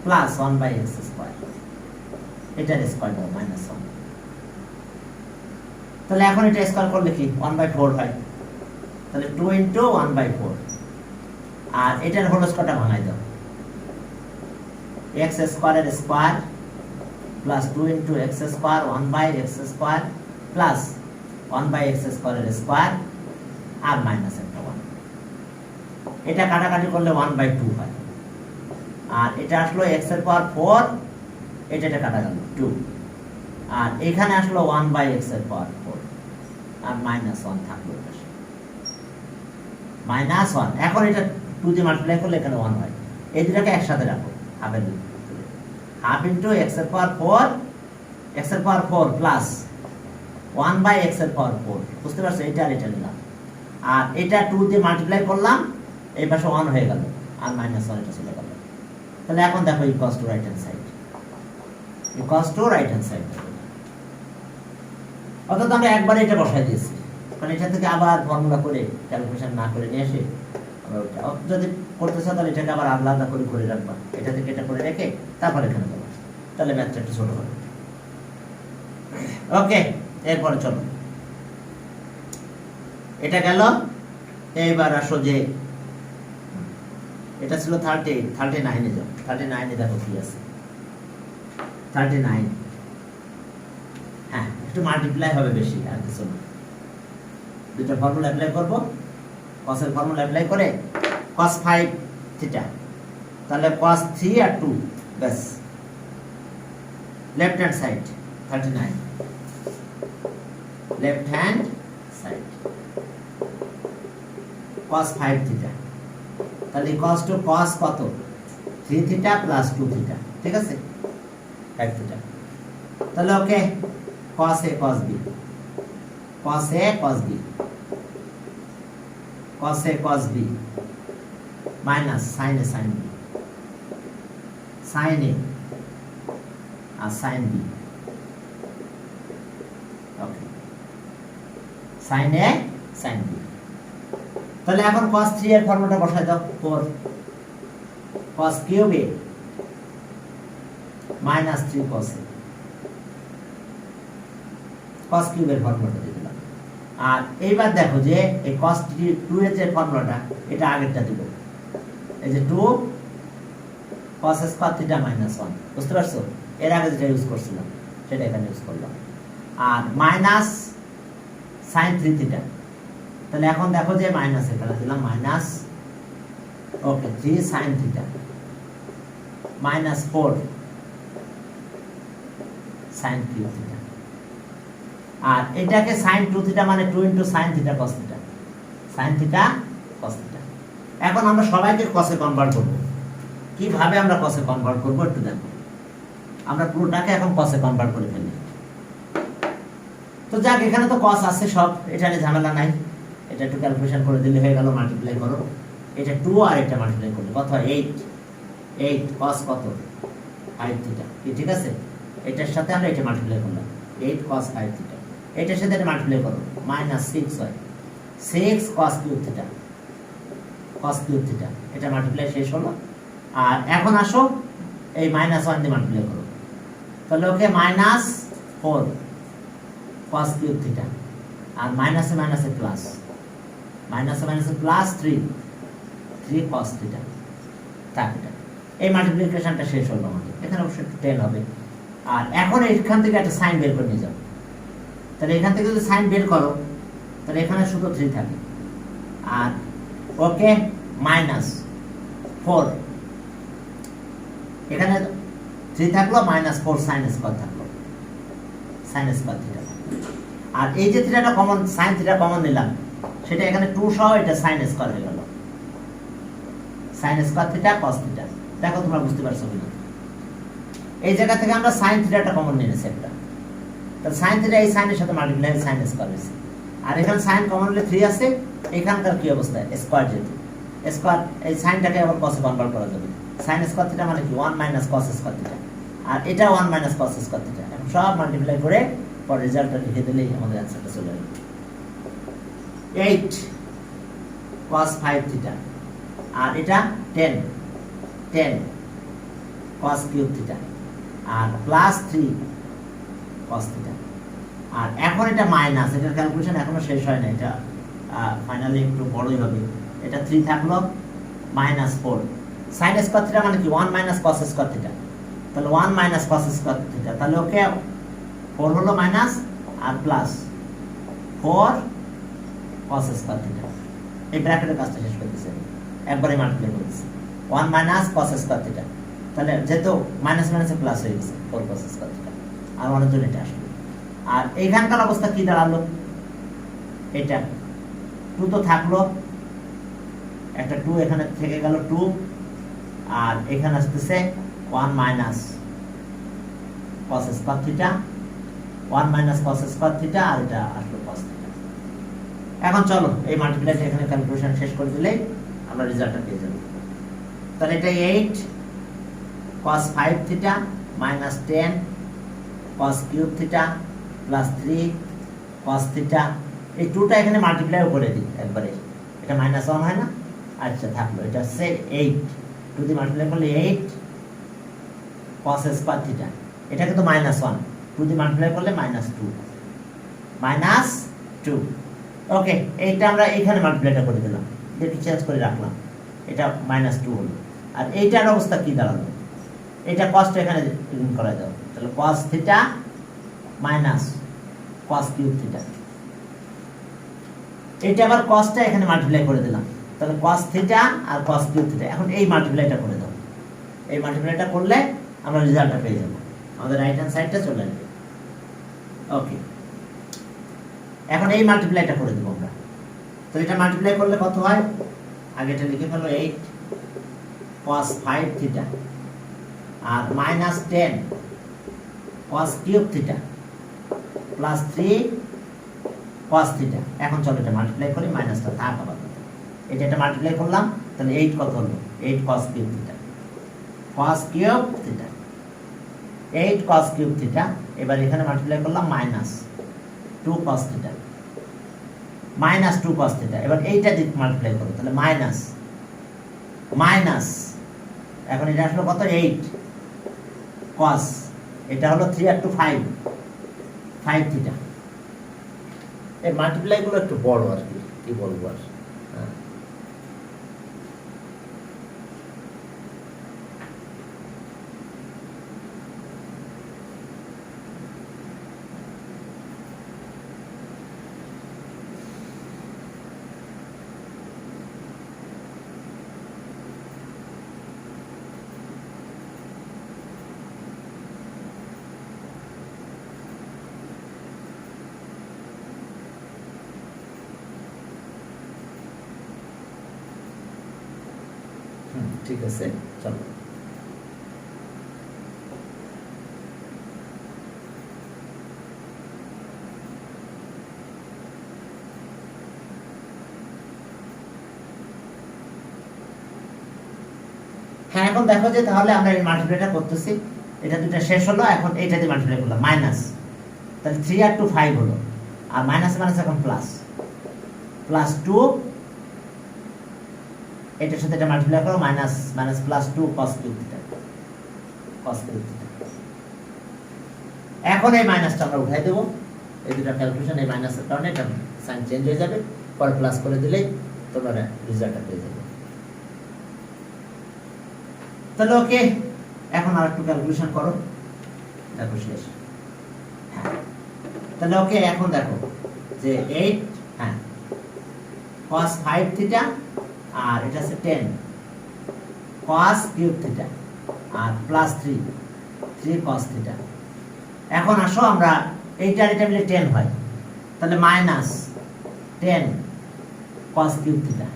plus 1/x square, এটার স্কয়ার দাও মাইনাস 1, তাহলে এখন এটা স্কয়ার করলে কি 1/4 হয়, তাহলে 2 ইনটু 1/4, আর এটার হোল স্কয়ারটা ভাঙাই দাও, x স্কয়ারের square plus 2 into x square 1/x square plus 1/x স্কয়ারের স্কয়ার আর মাইনাস একটা 1, এটা কাটাকাটি করলে 1/2 হয়, আর এটা আসলো x এর পাওয়ার 4, এটা কাটা গেল 2, আর এখানে আসলো 1/x এর পাওয়ার 4, আর মাইনাস 1 থাকলো মাইনাস 1, এখন এটা 2 দিয়ে মাল্টিপ্লাই করলে এখানে 1 হয়, এই দুটাকে একসাথে রাখো, হাফ ইনটু x এর পাওয়ার 4 প্লাস 1/x এর পাওয়ার 4, বুঝতে পারছো, এটা আর এটা নিলাম, আর এটা 2 দিয়ে মাল্টিপ্লাই করলাম, এই পাশে 1 হয়ে গেল, আর মাইনাস 1 এটা চলে গেল, তাহলে এখন দেখো equals to right hand side, অর্থাৎ আমরা একবারে এটা বসাই দিয়েছি, কারণ এটা থেকে আবার ফর্মুলা করে ক্যালকুলেশন না করে নিয়ে এসে আমরা ওটা যদি করতে চাও তাহলে এটাকে আবার আলাদা করে রাখবা, এটা থেকে এটা করে রেখে তারপর এখানে দেবো, তাহলে ম্যাথটা একটু ছোট হবে। ওকে এরপরে চলো এটা গেল। এইবার আসো যে এটা ছিল 38, 39-এ যাও। 39-এ দেখো কি আছে। 39, হ্যাঁ একটু মাল্টিপ্লাই হবে বেশি, আর কিছু না। দুটো ফর্মুলা অ্যাপ্লাই করব, কসের ফর্মুলা অ্যাপ্লাই করে cos 5 থিটা, তাহলে cos 3 আর 2 ব্যাস। Left hand side 39, left hand side cos 5 theta, তাহলে cos টু cos কত 3 থিটা প্লাস 2 থিটা, ঠিক আছে 5 থিটা। তাহলে okay cos a cos b, cos a cos b, cos a cos b minus sin a sin b, sin a আর sin b, okay sin a sin b। তাহলে এখন cos 3 এর ফর্মুলাটা বসাই দাও, 4 cos cube a minus 3 cos a, cos cube এর ফর্মুলাটা দিয়ে দিলাম। আর এইবার দেখো যে এই cos 2 এর যে ফর্মুলাটা, এটা আগেরটা দিব। এই যে 2 cos স্কয়ার থিটা মাইনাস 1, বুঝতে পারছো? এর আগে যেটা ইউজ করছিলাম সেটা এখানে ইউজ করলাম। আর মাইনাস sin 3 থিটা, তাহলে এখন দেখো যে মাইনাস এখানে দিলাম minus, okay 3 sin theta minus 4 sin cube theta. আর এটাকে sin 2 থিটা মানে 2 into sin theta cos theta, sin theta cos theta. এখন আমরা সবাইকে cos এ কনভার্ট করব। কিভাবে আমরা cos এ কনভার্ট করব একটু দেখো। আমরা পুরোটাকে এখন cos এ কনভার্ট করে ফেলি। তো যাক, এখানে তো cos আছে সব, এটা নিয়ে ঝামেলা নাই। এটা একটু ক্যালকুলেশন করে দিলে হয়ে গেল, মাল্টিপ্লাই করো। এটা 2 আর এটা মাল্টিপ্লাই করলে কত হয় 8, 8 cos কত 5 থিটা, কি ঠিক আছে? এটার সাথে আমরা এটা মাল্টিপ্লাই করলাম, 8 cos 5 থিটা। এটার সাথে এটা মাল্টিপ্লাই করো, মাইনাস 6 হয় 6 cos cube theta, cos cube theta. এটা মাল্টিপ্লাই শেষ হলো। আর এখন আসো এই মাইনাস 1 দিয়ে মাল্টিপ্লাই করো, তাহলে okay minus 4 cos cube theta. আর মাইনাসে মাইনাসে প্লাস, মাইনাসে মাইনাসে প্লাস 3 cos থিটা। তাক এটা এই মাল্টিপ্লিকেশনটা শেষ হলো আমাদের। এখানে অবশ্যই 10 হবে। আর এখন এখান থেকে একটা সাইন বের করে নিয়ে যাও। তাহলে এখান থেকে যদি সাইন বের করো, তাহলে এখানে শুধু 3 থাকে। আর ওকে মাইনাস 4, এখানে 3 থাকলো, মাইনাস 4 সাইন স্কয়ার থাকলো, সাইন স্কয়ার থিটা। আর এই যে থিটাটা কমন, সাইন থিটা কমন নিলাম, সেটা এখানে 2 সহ এটা সাইন স্কয়ার হয়ে গেল, sine square theta cos theta. দেখো তোমরা বুঝতে পারছো কিনা? এই জায়গা থেকে আমরা সাইন থিটাটা কমন নিয়ে নিয়েছি একটা, তাহলে সাইন থিটা এই সাইনের সাথে মাল্টিপ্লাই সাইন স্কয়ার হয়েছে। আর এখানে সাইন কমন হলে 3 আছে, এখানকার কি অবস্থা স্কয়ার, যেহেতু স্কয়ার এই সাইনটাকে আবার cos এ কনভার্ট করা যাবে। সাইন স্কয়ার থিটা মানে কি 1 মাইনাস cos স্কয়ার থিটা, আর এটা 1 মাইনাস cos স্কয়ার থিটা। এখন সব মাল্টিপ্লাই করে পর রেজাল্টটা লিখে দিলেই আমাদের অ্যানসারটা চলে আসবে। 8 cos 5 থিটা, আর এটা 10 cos কিউব থিটা, আর প্লাস 3 cos থিটা। আর এখন এটা মাইনাস, এটার ক্যালকুলেশন এখনো শেষ হয় না, এটা ফাইনালি একটু বড়ই হবে। এটা 3 থাকলো, মাইনাস 4 sin স্কয়ার থিটা মানে কি 1 মাইনাস cos স্কয়ার থিটা, তাহলে 1 মাইনাস cos স্কয়ার থিটা। তাহলে ওকে 4 হলো মাইনাস, আর প্লাস 4 cos স্কয়ার থিটা। এই ব্র্যাকেটের কাজটা শেষ করতেছে, একবারে মাল্টিপ্লাই করতেছে 1 মাইনাস cos স্কয়ার থিটা। তাহলে যেহেতু মাইনাস মাইনাসে প্লাস হয়ে গেছে 4 cos স্কয়ার থিটা, আর অনেক জন্য এটা আসবে। আর এইখানকার অবস্থা কি দাঁড়ালো, এটা 2 তো থাকলো, একটা 2 এখানে থেকে গেল 2, আর এখানে আসতেছে 1 minus cos square theta, 1 minus cos square theta, আর এটা আসলো cos থিটা। এখন চলো এই মাল্টিপ্লাইটা এখানে ক্যালকুলেশন শেষ করে দিলেই আমরা রেজাল্টটা পেয়ে যাব। তাহলে এটা 8 cos 5 theta minus 10 cos cube theta plus 3 cos theta. এই 2টা এখানে মাল্টিপ্লাই করে দিই একবারে, এটা মাইনাস 1 হয় না? আচ্ছা থাকলো, এটা হচ্ছে 8, 2 দিয়ে মাল্টিপ্লাই করলে 8 cos স্কয়ার থিটা। এটা কিন্তু মাইনাস 1, 2 দিয়ে মাল্টিপ্লাই করলে মাইনাস 2, মাইনাস 2 ওকে, এইটা আমরা এখানে মাল্টিপ্লাইটা করে দিলাম, একটু চেঞ্জ করে রাখলাম, এটা -2 হলো। আর এইটার অবস্থা কি দাঁড়ালো, এটা কসটা এখানে করা যাবে, তাহলে cos theta minus cos cube theta. এটা আবার cosটা এখানে মাল্টিপ্লাই করে দিলাম, তাহলে cos থিটা আর cos কিউব থিটা। এখন এই মাল্টিপ্লাইটা করে দাও, এই মাল্টিপ্লাইটা করলে আমরা রেজাল্টটা পেয়ে যাব, আমাদের রাইট হ্যান্ড সাইডটা চলে আসবে। ওকে, এখন এই মাল্টিপ্লাইটা করে দেবো আমরা। তো এটা মাল্টিপ্লাই করলে কত হয়, আগে এটা লিখে ফেলো, 8 cos 5 থিটা আর -10 cos cube theta plus 3 cos theta. এখন চলো এটা মাল্টিপ্লাই করি, মাইনাসটা থাক আবার, এটা মাল্টিপ্লাই করলাম, তাহলে 8 কত হলো, 8 cos cube theta, cos cube theta, 8 cos cube theta. এবার এখানে মাল্টিপ্লাই করলাম -2 cos থিটা, -2 cos থিটা। এবার এইটা দিক মাল্টিপ্লাই করো, তাহলে মাইনাস, এখন এটা আসলো কত, 8 cos, এটা হলো 3 আর 2 5 থিটা। এই মাল্টিপ্লাই গুলো একটু বড় আর কি বলবো আর, হ্যাঁ। ঠিক আছে, চলো। হ্যাঁ, এখন দেখো যে তাহলে আমরা এই মাল্টিপ্লাইটা করতেছি, এটা দুটো শেষ হলো, এখন এইটা দিয়ে মাল্টিপ্লাই করলাম মাইনাস, তাহলে 3 আর 2 5 হলো, আর মাইনাস এখন +2, এটার সাথে এটা মাল্টিপ্লাই করো, +2 cos কিউব থিটা, এখন এই মাইনাসটা আমরা উঠাই দেবো, এই দুটো ক্যালকুলেশন, এই মাইনাসের কারণে এটা সাইন চেঞ্জ হয়ে যাবে, পরে প্লাস করে দিলেই তোমরা রেজাল্টটা পেয়ে যাবে। তাহলে ওকে, এখন আর একটু ক্যালকুলেশন করো, দেখো শেষ। হ্যাঁ, তাহলে ওকে, এখন দেখো যে 8, হ্যাঁ, cos 5 থিটা আর এটা আছে 10 cos কিউব থিটা আর +3 cos থিটা। এখন আসো আমরা এইটার এটা মিলে 10 হয়, তাহলে -10 cos কিউব থিটা,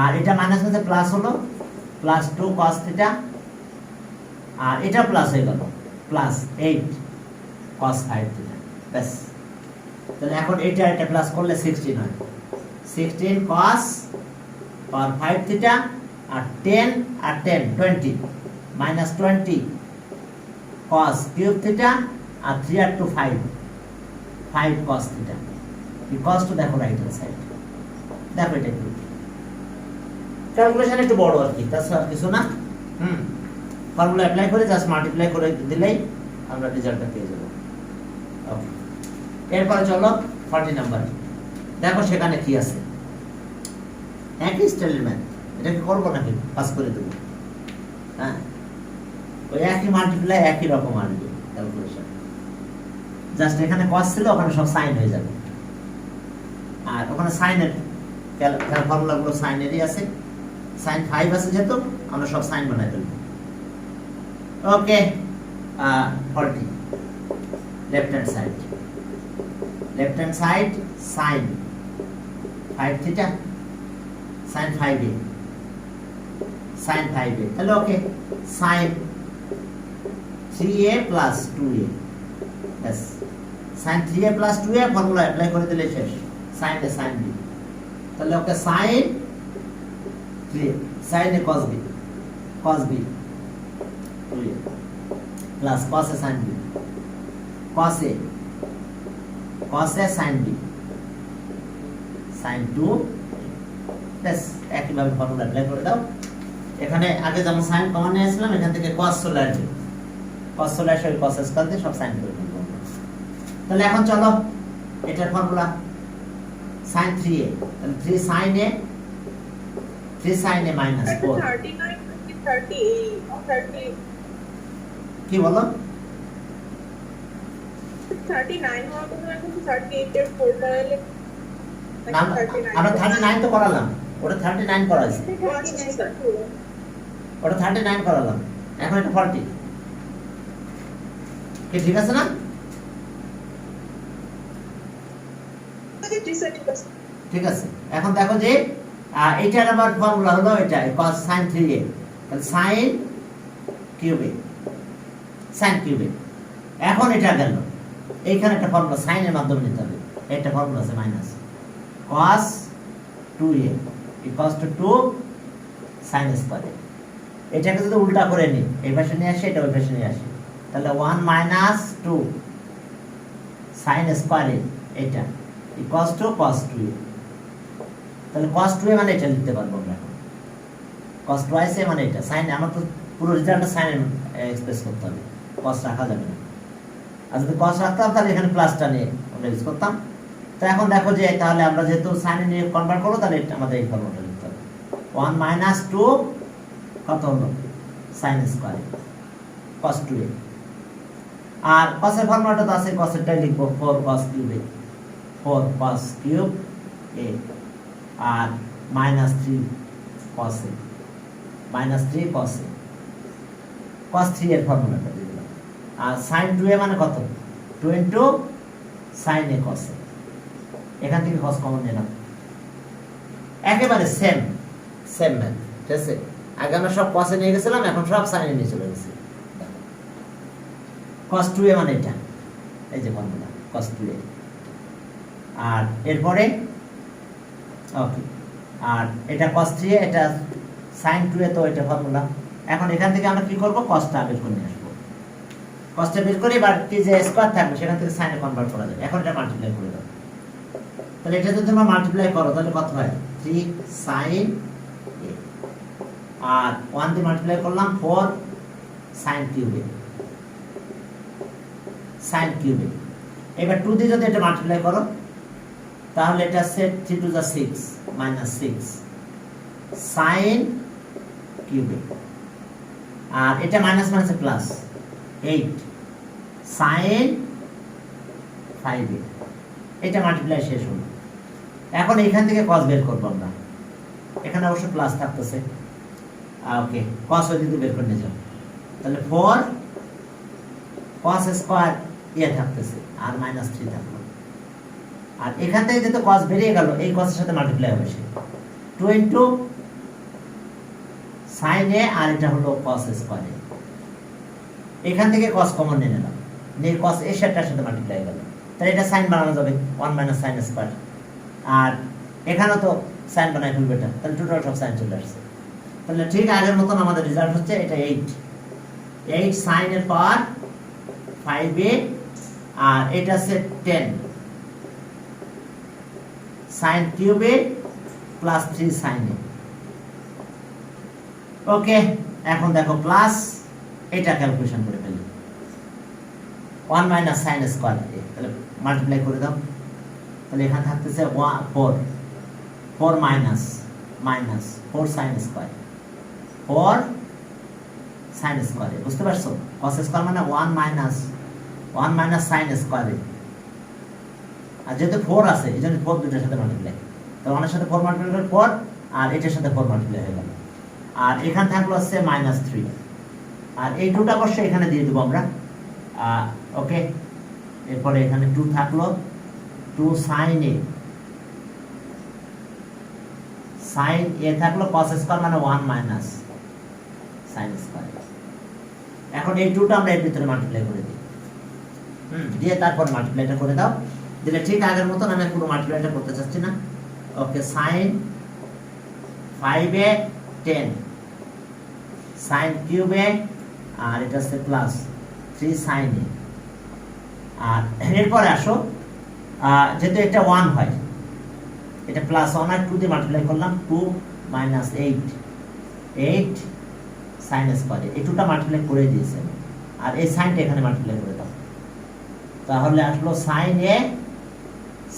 আর এটা মাইনাস হতে প্লাস হলো, +2 cos থিটা, আর এটা প্লাস হয়ে গেল, +8 cos 5 থিটা। ব্যাস, তাহলে এখন এটা প্লাস করলে 16 হয়, 16 cos 5 থিটা আর 10 আর 10 20 -20 cos কিউব থিটা আর 3 আর 2 5 cos থিটা। এই cosটা দেখো রাইট হ্যান্ড সাইড, দেখো এটা কি ক্যালকুলেশন একটু বড় আর কি, তাছাড়া কিছু না। ফর্মুলা অ্যাপ্লাই করে জাস্ট মাল্টিপ্লাই করে দিলেই আমরা রেজাল্টটা পেয়ে যাব। ওকে, এরপরে চলো 40 নাম্বার, দেখো সেখানে কি আছে, একই স্টাইলের ম্যাথ, এটাকে করবো নাকি পাস করে দেবো, হ্যাঁ, ওই একই মাল্টিপ্লাই একই রকম আসবে ক্যালকুলেশন, জাস্ট এখানে কস ছিল, ওখানে সব সাইন হয়ে যাবে, আর ওখানে সাইনের ফর্মুলাগুলো সাইনেরই আছে, sin 5 আছে যেহেতু আমরা সব সাইন বানাই ফেলবো। ওকে, 40 left hand side sin 5 theta sin 5a তাহলে okay, sin 3a plus 2a, yes, sin 3a plus 2a formula apply করে দিলে শেষ, sin a sin b, তাহলে okay sin 3 sin a cos b 2a plus cos a sin b, cos a sin b sin 2, ব্যাস একইভাবে formula apply করে দাও। এখানে আগে যেমন সাইন কমন নিয়েছিলাম, এখান থেকে cos চলে আসবে, cos চলে আসবে, cos স্কয়ার দিয়ে সব সাইন করে ফেলবো। তাহলে এখন চলো এটার ফর্মুলা, sin 3a, তাহলে 3 sin a, 3 sin a minus 4, 39 38 30 কি বলো? 39 হওয়ার কথা এখন 38 এর 4 করালে না, আমরা 39 তো করালাম, ওটা 39 করাইছি, ওটা 39 করালাম, এখন এটা 40, কি ঠিক আছে না? ঠিক আছে, এখন দেখো যে এটার আবার ফর্মুলা হলো এটা cos sin 3a, তাহলে sin কিউবে, sin কিউবে। এখন এটা গেল, এইখানে একটা ফর্মুলা sin এর মাধ্যমে নিতে হবে, একটা ফর্মুলা আছে minus cos 2a equals to 2 sin square. এটাকে যদি উল্টা করে নিই, এই পাশে নিয়ে আসি, এটা ওই পাশে নিয়ে আসি, তাহলে 1 minus 2 sin স্কয়ার এটা equals to cos 2a, তাহলে cos 2a মানে এটা লিখতে পারবো আমরা এখন, cos twice a মানে এটা, sin আমার তো পুরো রেজাল্টটা sin এক্সপ্রেস করতে হবে, cos রাখা যাবে না, আর যদি cos রাখতাম তাহলে এখানে প্লাসটা নিয়ে আমরা ইউজ করতাম। তো এখন দেখো যে তাহলে আমরা যেহেতু sin নিয়ে কনভার্ট করব, তাহলে আমাদের এই ফর্মুলাটা লিখতে হবে, 1 minus 2 কত হলো sin স্কয়ার cos 2a, আর cos এর ফর্মুলাটা তো আছে, cos এরটাই লিখবো 4 cos cube a, 4 cos cube a, আর minus 3 cos a, minus 3 cos a, cos 3 এর ফর্মুলাটা দিয়ে দিলাম, আর sin 2a মানে কত 2 into sin a cos a, এখান থেকে cos কমন নিলাম, একেবারে সেম ম্যাথ, ঠিক আছে? আগে আমরা সব cos এ নিয়ে গেছিলাম, এখন সব sin এ নিয়ে চলে গেছি, cos 2a মানে এটা, এই যে ফর্মুলা cos 2a, আর এরপরে ওকে, আর এটা cos 3a, এটা sin 2a, তো এটা ফর্মুলা। এখন এখান থেকে আমরা কি করব, cosটা বের করে নিয়ে আসবো, cosটা বের করে এবার কি যে স্কয়ার থাকবে সেখান থেকে sin এ কনভার্ট করা যাবে, এখন এটা মাল্টিপ্লাই করে দাও, তাহলে এটা যদি তোমরা মাল্টিপ্লাই করো তাহলে কত হয় 3 sin a, আর 1 দিয়ে মাল্টিপ্লাই করলাম 4 sin কিউবে, sin কিউবে, এবার 2 দিয়ে যদি এটা মাল্টিপ্লাই করো তাহলে এটা set 3 to the 6 minus 6 sin কিউবে, আর এটা মাইনাস মাইনাসে প্লাস 8 sin 5a, এটা মাল্টিপ্লাই শেষ হলো। এখন এখান থেকে cos বের করব আমরা, এখানে অবশ্য প্লাস থাকতেছে, ওকে cos ওই দিকে বের করে নিয়ে যাও, তাহলে 4 cos স্কয়ার ইয়ে থাকতেছে, আর মাইনাস 3 থাকলো, আর এখান থেকে যেহেতু cos বেরিয়ে গেল, এই cos এর সাথে মাল্টিপ্লাই হবে সে 2 into sin a, আর এটা হলো cos স্কয়ার a, এখান থেকে cos কমন নিয়ে নিলাম, নিয়ে cos এর সাথে মাল্টিপ্লাই গেল, তাহলে এটা sin বানানো যাবে 1 minus sin স্কয়ার, আর এখানেও তো sin বানাই ফেলবে এটা, তাহলে টোটাল সব sin চলে আসছে, তাহলে ঠিক আগের মতন আমাদের রেজাল্ট হচ্ছে এটা 8 sin এর পাওয়ার 5a, আর এটা হচ্ছে 10 sin cube a plus 3 sin a, ওকে। এখন দেখো প্লাস এটা ক্যালকুলেশন করে ফেলি, 1 minus sin স্কয়ার a, তাহলে মাল্টিপ্লাই করে দাও, তাহলে এখানে থাকতেছে 4 minus 4 sin square, 4 sin square, বুঝতে পারছো? cos স্কয়ার মানে 1 minus sin স্কয়ার, আর যেহেতু 4 আছে এই জন্য 4 দুটোর সাথে মাল্টিপ্লাই, তো 1 এর সাথে 4 মাল্টিপ্লাই করে 4, আর এটার সাথে 4 মাল্টিপ্লাই হয়ে গেল, আর এখানে থাকলো হচ্ছে -3, আর এই 2টা অবশ্যই এখানে দিয়ে দেবো আমরা, ওকে। এরপরে এখানে 2 থাকলো, 2 sin a থাকলো, cos স্কয়ার মানে 1 minus sin স্কয়ার। এখন এই 2টা আমরা এর ভিতরে মাল্টিপ্লাই করে দিই, দিয়ে তারপর মাল্টিপ্লাইটা করে দাও, দিলে ঠিক আগের মতন, আমি পুরো মাল্টিপ্লাইটা করতে চাচ্ছি না, ওকে। sin 5a 10 sin cube a, আর এটা হচ্ছে প্লাস 3 sin a, আর এরপরে আসো যেহেতু এটা 1 হয়, এটা প্লাস 1 আর 2 দিয়ে মাল্টিপ্লাই করলাম, 2 minus 8 sin স্কয়ার, এই 2টা মাল্টিপ্লাই করে দিয়েছে, আর এই সাইনটা এখানে মাল্টিপ্লাই করে দাও, তাহলে আসলো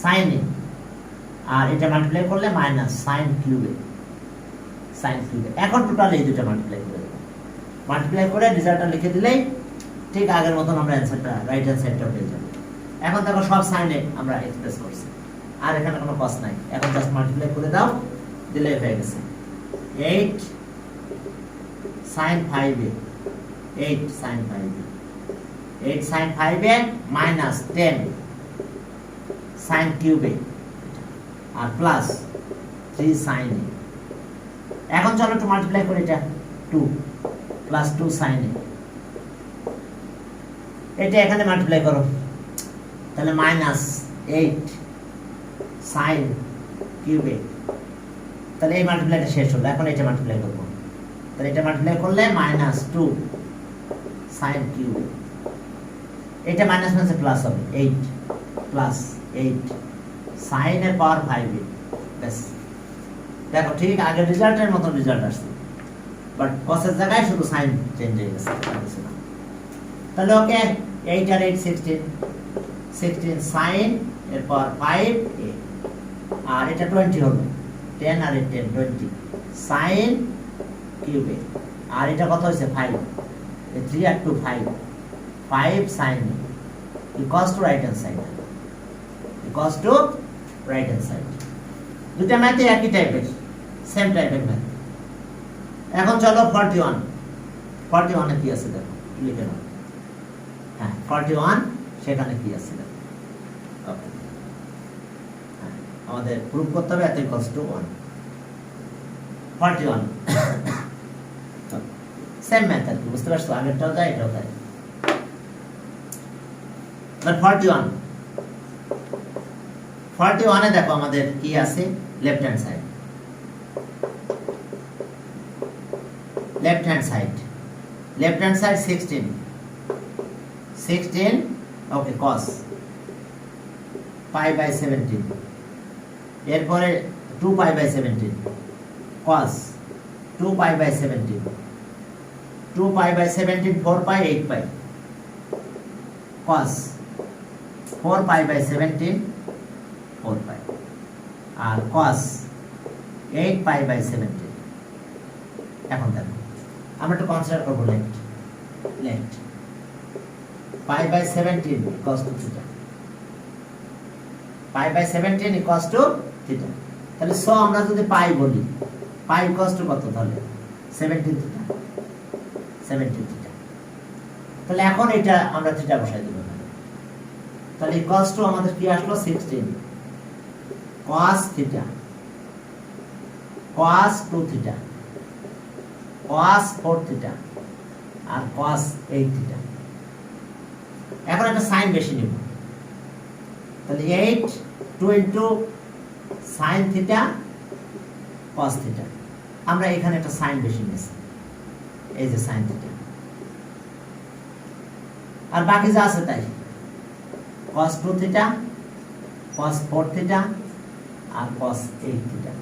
sin a আর এটা মাল্টিপ্লাই করলে মাইনাস সাইন কিউবে, সাইন কিউবে। এখন টোটাল এই দুটো মাল্টিপ্লাই করে দেবো, মাল্টিপ্লাই করে রেজাল্টটা লিখে দিলেই ঠিক আগের মতন আমরা অ্যান্সারটা রাইট হ্যান্ড সাইডটা পেয়ে যাবো। এখন দেখো সব সাইনে আমরা এক্সপ্রেস করছি, আর এখানে কোনো কস নাই। এখন জাস্ট মাল্টিপ্লাই করে দাও, দিলে হয়ে গেছে 8 sin 5a, 8 sin 5a, 8 sin 5a minus 10 sin cube আর প্লাস 3 sin a। এখন চলো একটু মাল্টিপ্লাই করে এটা 2 প্লাস 2 sin a, এটা এখানে মাল্টিপ্লাই করো, তাহলে মাইনাস 8 sin cube। তাহলে এই মাল্টিপ্লাইটা শেষ হলো, এখন এটা মাল্টিপ্লাই করবো, তাহলে এটা মাল্টিপ্লাই করলে মাইনাস 2 sin কিউব, এটা মাইনাস মাইনাসে প্লাস হবে 8 প্লাস 8 sin এর পাওয়ার 5a। ব্যাস, দেখো ঠিক আগের রেজাল্টের মতো রেজাল্ট আসছে, বাট কসের জায়গায় শুধু সাইন চেঞ্জ হয়ে গেছে। তাহলে ওকে 8 আর 8 16, 16 sin এর পাওয়ার 5a, আর এটা 20 হলো, 10 আর 8 10 20 sin কিউবে, আর এটা কত হয়েছে 5, 3 আর 2 5, 5 sin equals to right hand side, equals to right hand side। দুটা ম্যাথই একই টাইপের, সেম টাইপের ম্যাথ। এখন চলো 41, 41 এ কি আছে দেখো, লিখে নাও। হ্যাঁ 41 সেখানে কি আছে দেখো। ওকে, আমাদের প্রুফ করতে হবে এত ইকুয়ালস টু 1। 41 সেম ম্যাথ আর কি, বুঝতে পারছো? আগেরটাও যায় এটাও যায়। বাট 41 এ দেখো আমাদের কি আছে, left hand side, left hand side, left hand side 16, 16 okay cos pi by 17, এরপরে 2 pi by 17 cos 2 pi by 17, 2 pi by 17 4 pi 8 pi cos 4 pi by 17 4 pi, R cos 8 pi by 17। এখন দেখো আমরা একটু consider করবো left, left pi by 17 equals to theta, pi by 17 equals to theta। তাহলে so আমরা যদি পাই বলি, পাই equals to কত, তাহলে 17 theta, 17 theta। তাহলে এখন এটা আমরা থিটা বসাই দেব, তাহলে equals to আমাদের কি আসলো 16 cos theta, cos 2 theta, cos 4 theta আর cos 8 theta। এখন একটা সাইন বেশি নিব, তাহলে 8 2 into sin theta cos theta। আমরা এখানে একটা সাইন বেশি নিয়েছি, এই যে sin theta, আর বাকি যা আছে তাই cos 2 theta, cos 4 theta আর cos 8 theta।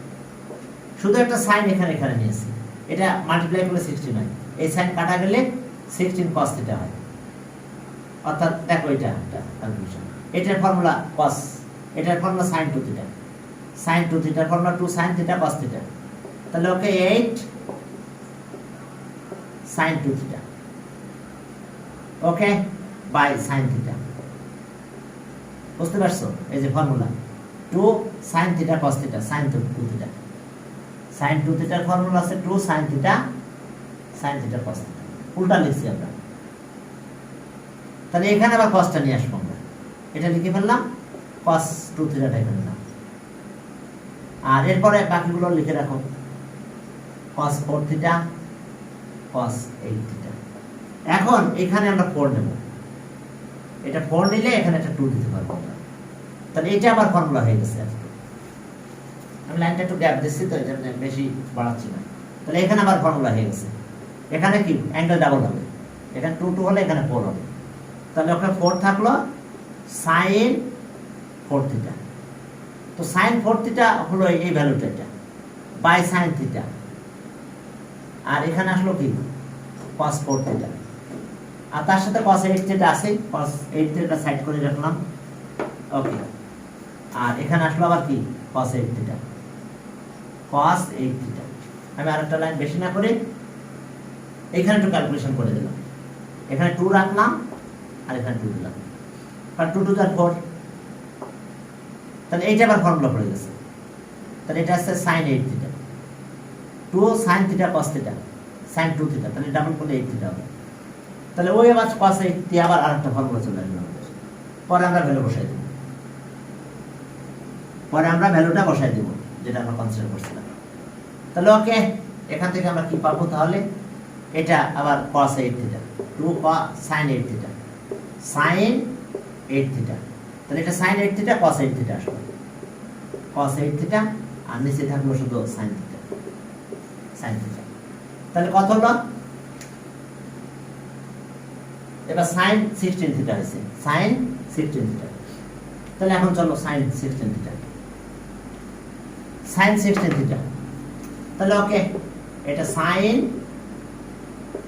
শুধু একটা সাইন এখানে এখানে নিয়েছি, এটা মাল্টিপ্লাই করলে 16 হয়, এই সাইন কাটা গেলে 16 cos theta হয়। অর্থাৎ দেখো এটা একটা কনফিউশন, এটার ফর্মুলা cos, এটার formula sin 2 theta, sin 2 theta formula 2 sin theta cos theta। তাহলে ওকে 8 sin 2 theta okay bye sin theta। বুঝতে পারছো? এই যে formula 2 sin theta cos theta, sin 2 theta, sin 2 theta formula আছে 2 sin theta cos theta, উল্টা লিখছি আমরা। তাহলে এখানে আবার cosটা নিয়ে আসবো আমরা, এটা লিখে ফেললাম cos 2 theta এখানে না, আর এরপরে বাকিগুলো লিখে রাখো cos 4 theta cos 8 theta। এখন এখানে আমরা 4 নেব, এটা 4 নিলে এখানে একটা 2 দিতে পারবো আমরা, তাহলে এটা আবার ফর্মুলা হয়ে গেছে। আমি লাইনটা একটু গ্যাপ দিচ্ছি তো, এটা বেশি বাড়াচ্ছি না। তাহলে এখানে আবার ফর্মুলা হয়ে গেছে, এখানে কি অ্যাঙ্গেল ডাবল হবে, এখানে 2 2 হলে এখানে 4 হবে, তাহলে ওখানে 4 থাকলো sin 4 theta। তো sin 4 theta হলো এই ভ্যালুটা, এটা বাই sin theta, আর এখানে আসলো কি cos 4 theta, আর তার সাথে cos 8 theta আছে, cos 8 theta সাইড করে রাখলাম ওকে, আর এখানে আসলো আবার কি cos 8 থিটা, cos 8 থিটা। আমি আরেকটা লাইন বেশি না করে এখানে একটু ক্যালকুলেশন করে দিলাম, এখানে 2 রাখলাম আর এখানে 2 দিলাম, কারণ 2 2 4, তাহলে এইটা আবার ফর্মুলা পড়ে গেছে। তাহলে এটা আছে sin 8 theta, 2 sin theta cos theta, sin 2 theta, তাহলে ডাবল করলে 8 থিটা হবে। তাহলে ওই আবার cos 8 দিয়ে আবার আরেকটা ফর্মুলা চলে আসবে আমাদের। পরে আমরা ভ্যালু বসাই দেব, পরে আমরা ভ্যালুটা বসাই দেব যেটা আমরা কনসিডার করছিলাম। তাহলে ওকে, এখান থেকে আমরা কি পাবো তাহলে? এটা আবার cos 8 theta, 2 sin 8 theta, sin 8 theta, তাহলে এটা sin 8 থিটা cos 8 থিটা আসবে, cos 8 থিটা, আর নিচে থাকলো শুধু sin থিটা, sin থিটা। তাহলে কত হলো? এবার sin 16 থিটা হয়েছে, sin 16 থিটা। তাহলে এখন চলো sin 16 থিটা, sin 16 থিটা। তাহলে ওকে, এটা sin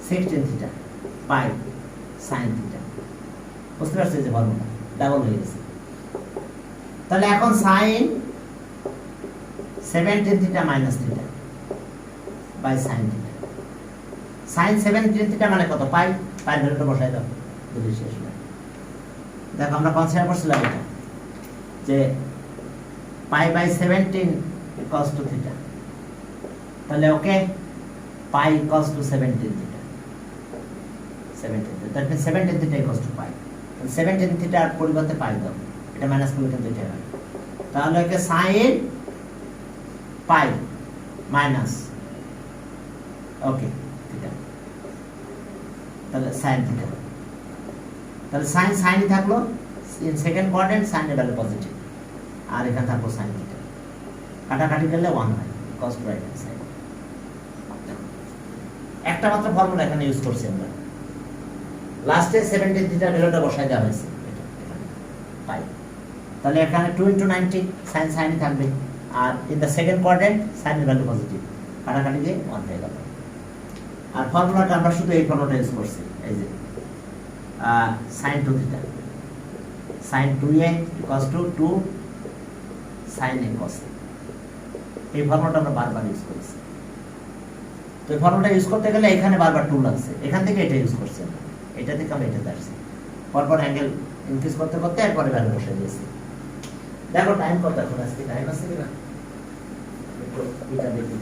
16 theta by sin theta, বুঝতে পারছি যে ফর্মুলা ডাবল হয়ে গেছে। তাহলে এখন sin 17 theta minus theta by sin theta. sin 17 theta মানে কত? পাই, পাই ভ্যালুটা বসাই দাও, বুঝি শেষ না। দেখো আমরা কনসিডার করছিলাম এটা যে pi by 17 equals to theta, তাহলে okay pi equals to 17 theta, 17 theta, that means 17 theta equals to pi. 17 থিটার পরিবর্তে পাই দাও, এটা মাইনাস করলে কিন্তু এটা হয়। তাহলে okay sin pi minus okay theta, তাহলে sin থিটা। তাহলে sin সাইনই থাকলো, ইন সেকেন্ড কোয়াড্রেন্ট sin এর ভ্যালু পজিটিভ, আর এখানে থাকলো sin থিটা, কাটাকাটি করলে 1 হয়, cos to right hand side. একটা মাত্র ফর্মুলা এখানে ইউজ করছি আমরা, লাস্টে 17 থিটার ভ্যালুটা বসাই দেওয়া হয়েছে, এটা এখানে পাই। তাহলে এখানে 2 * 90 sin সাইনই থাকবে, আর in the second quadrant sin এর ভ্যালু পজিটিভ, কাটাকাটি দিয়ে 1 হয়ে গেল। আর ফর্মুলাটা আমরা শুধু এই ফর্মুলাটা ইউজ করছি, এই যে sin 2 theta, sin 2a equals to 2 sin a cos a, এই ফর্মুলাটা আমরা বারবার ইউজ করেছি। তো এই ফর্মুলাটা ইউজ করতে গেলে এখানে বারবার 2 লাগছে, এখান থেকে এটা ইউজ করছি আমরা, এটা থেকে আমরা এটাতে আসছি, পরপর অ্যাঙ্গেল ইনক্রিজ করতে করতে এরপরে ভ্যালু বসে দিয়েছি। দেখো টাইম কত এখন, আজকে টাইম আছে কিনা একটু এটা দেখি।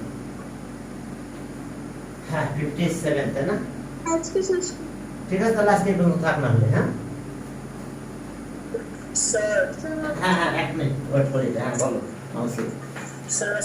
হ্যাঁ 57, তাই না? আজকে শেষ ঠিক আছে, তাহলে আজকে একটু থাক না হলে। হ্যাঁ স্যার হ্যাঁ 1 মিনিট ওয়েট করি। হ্যাঁ বলো। স্যার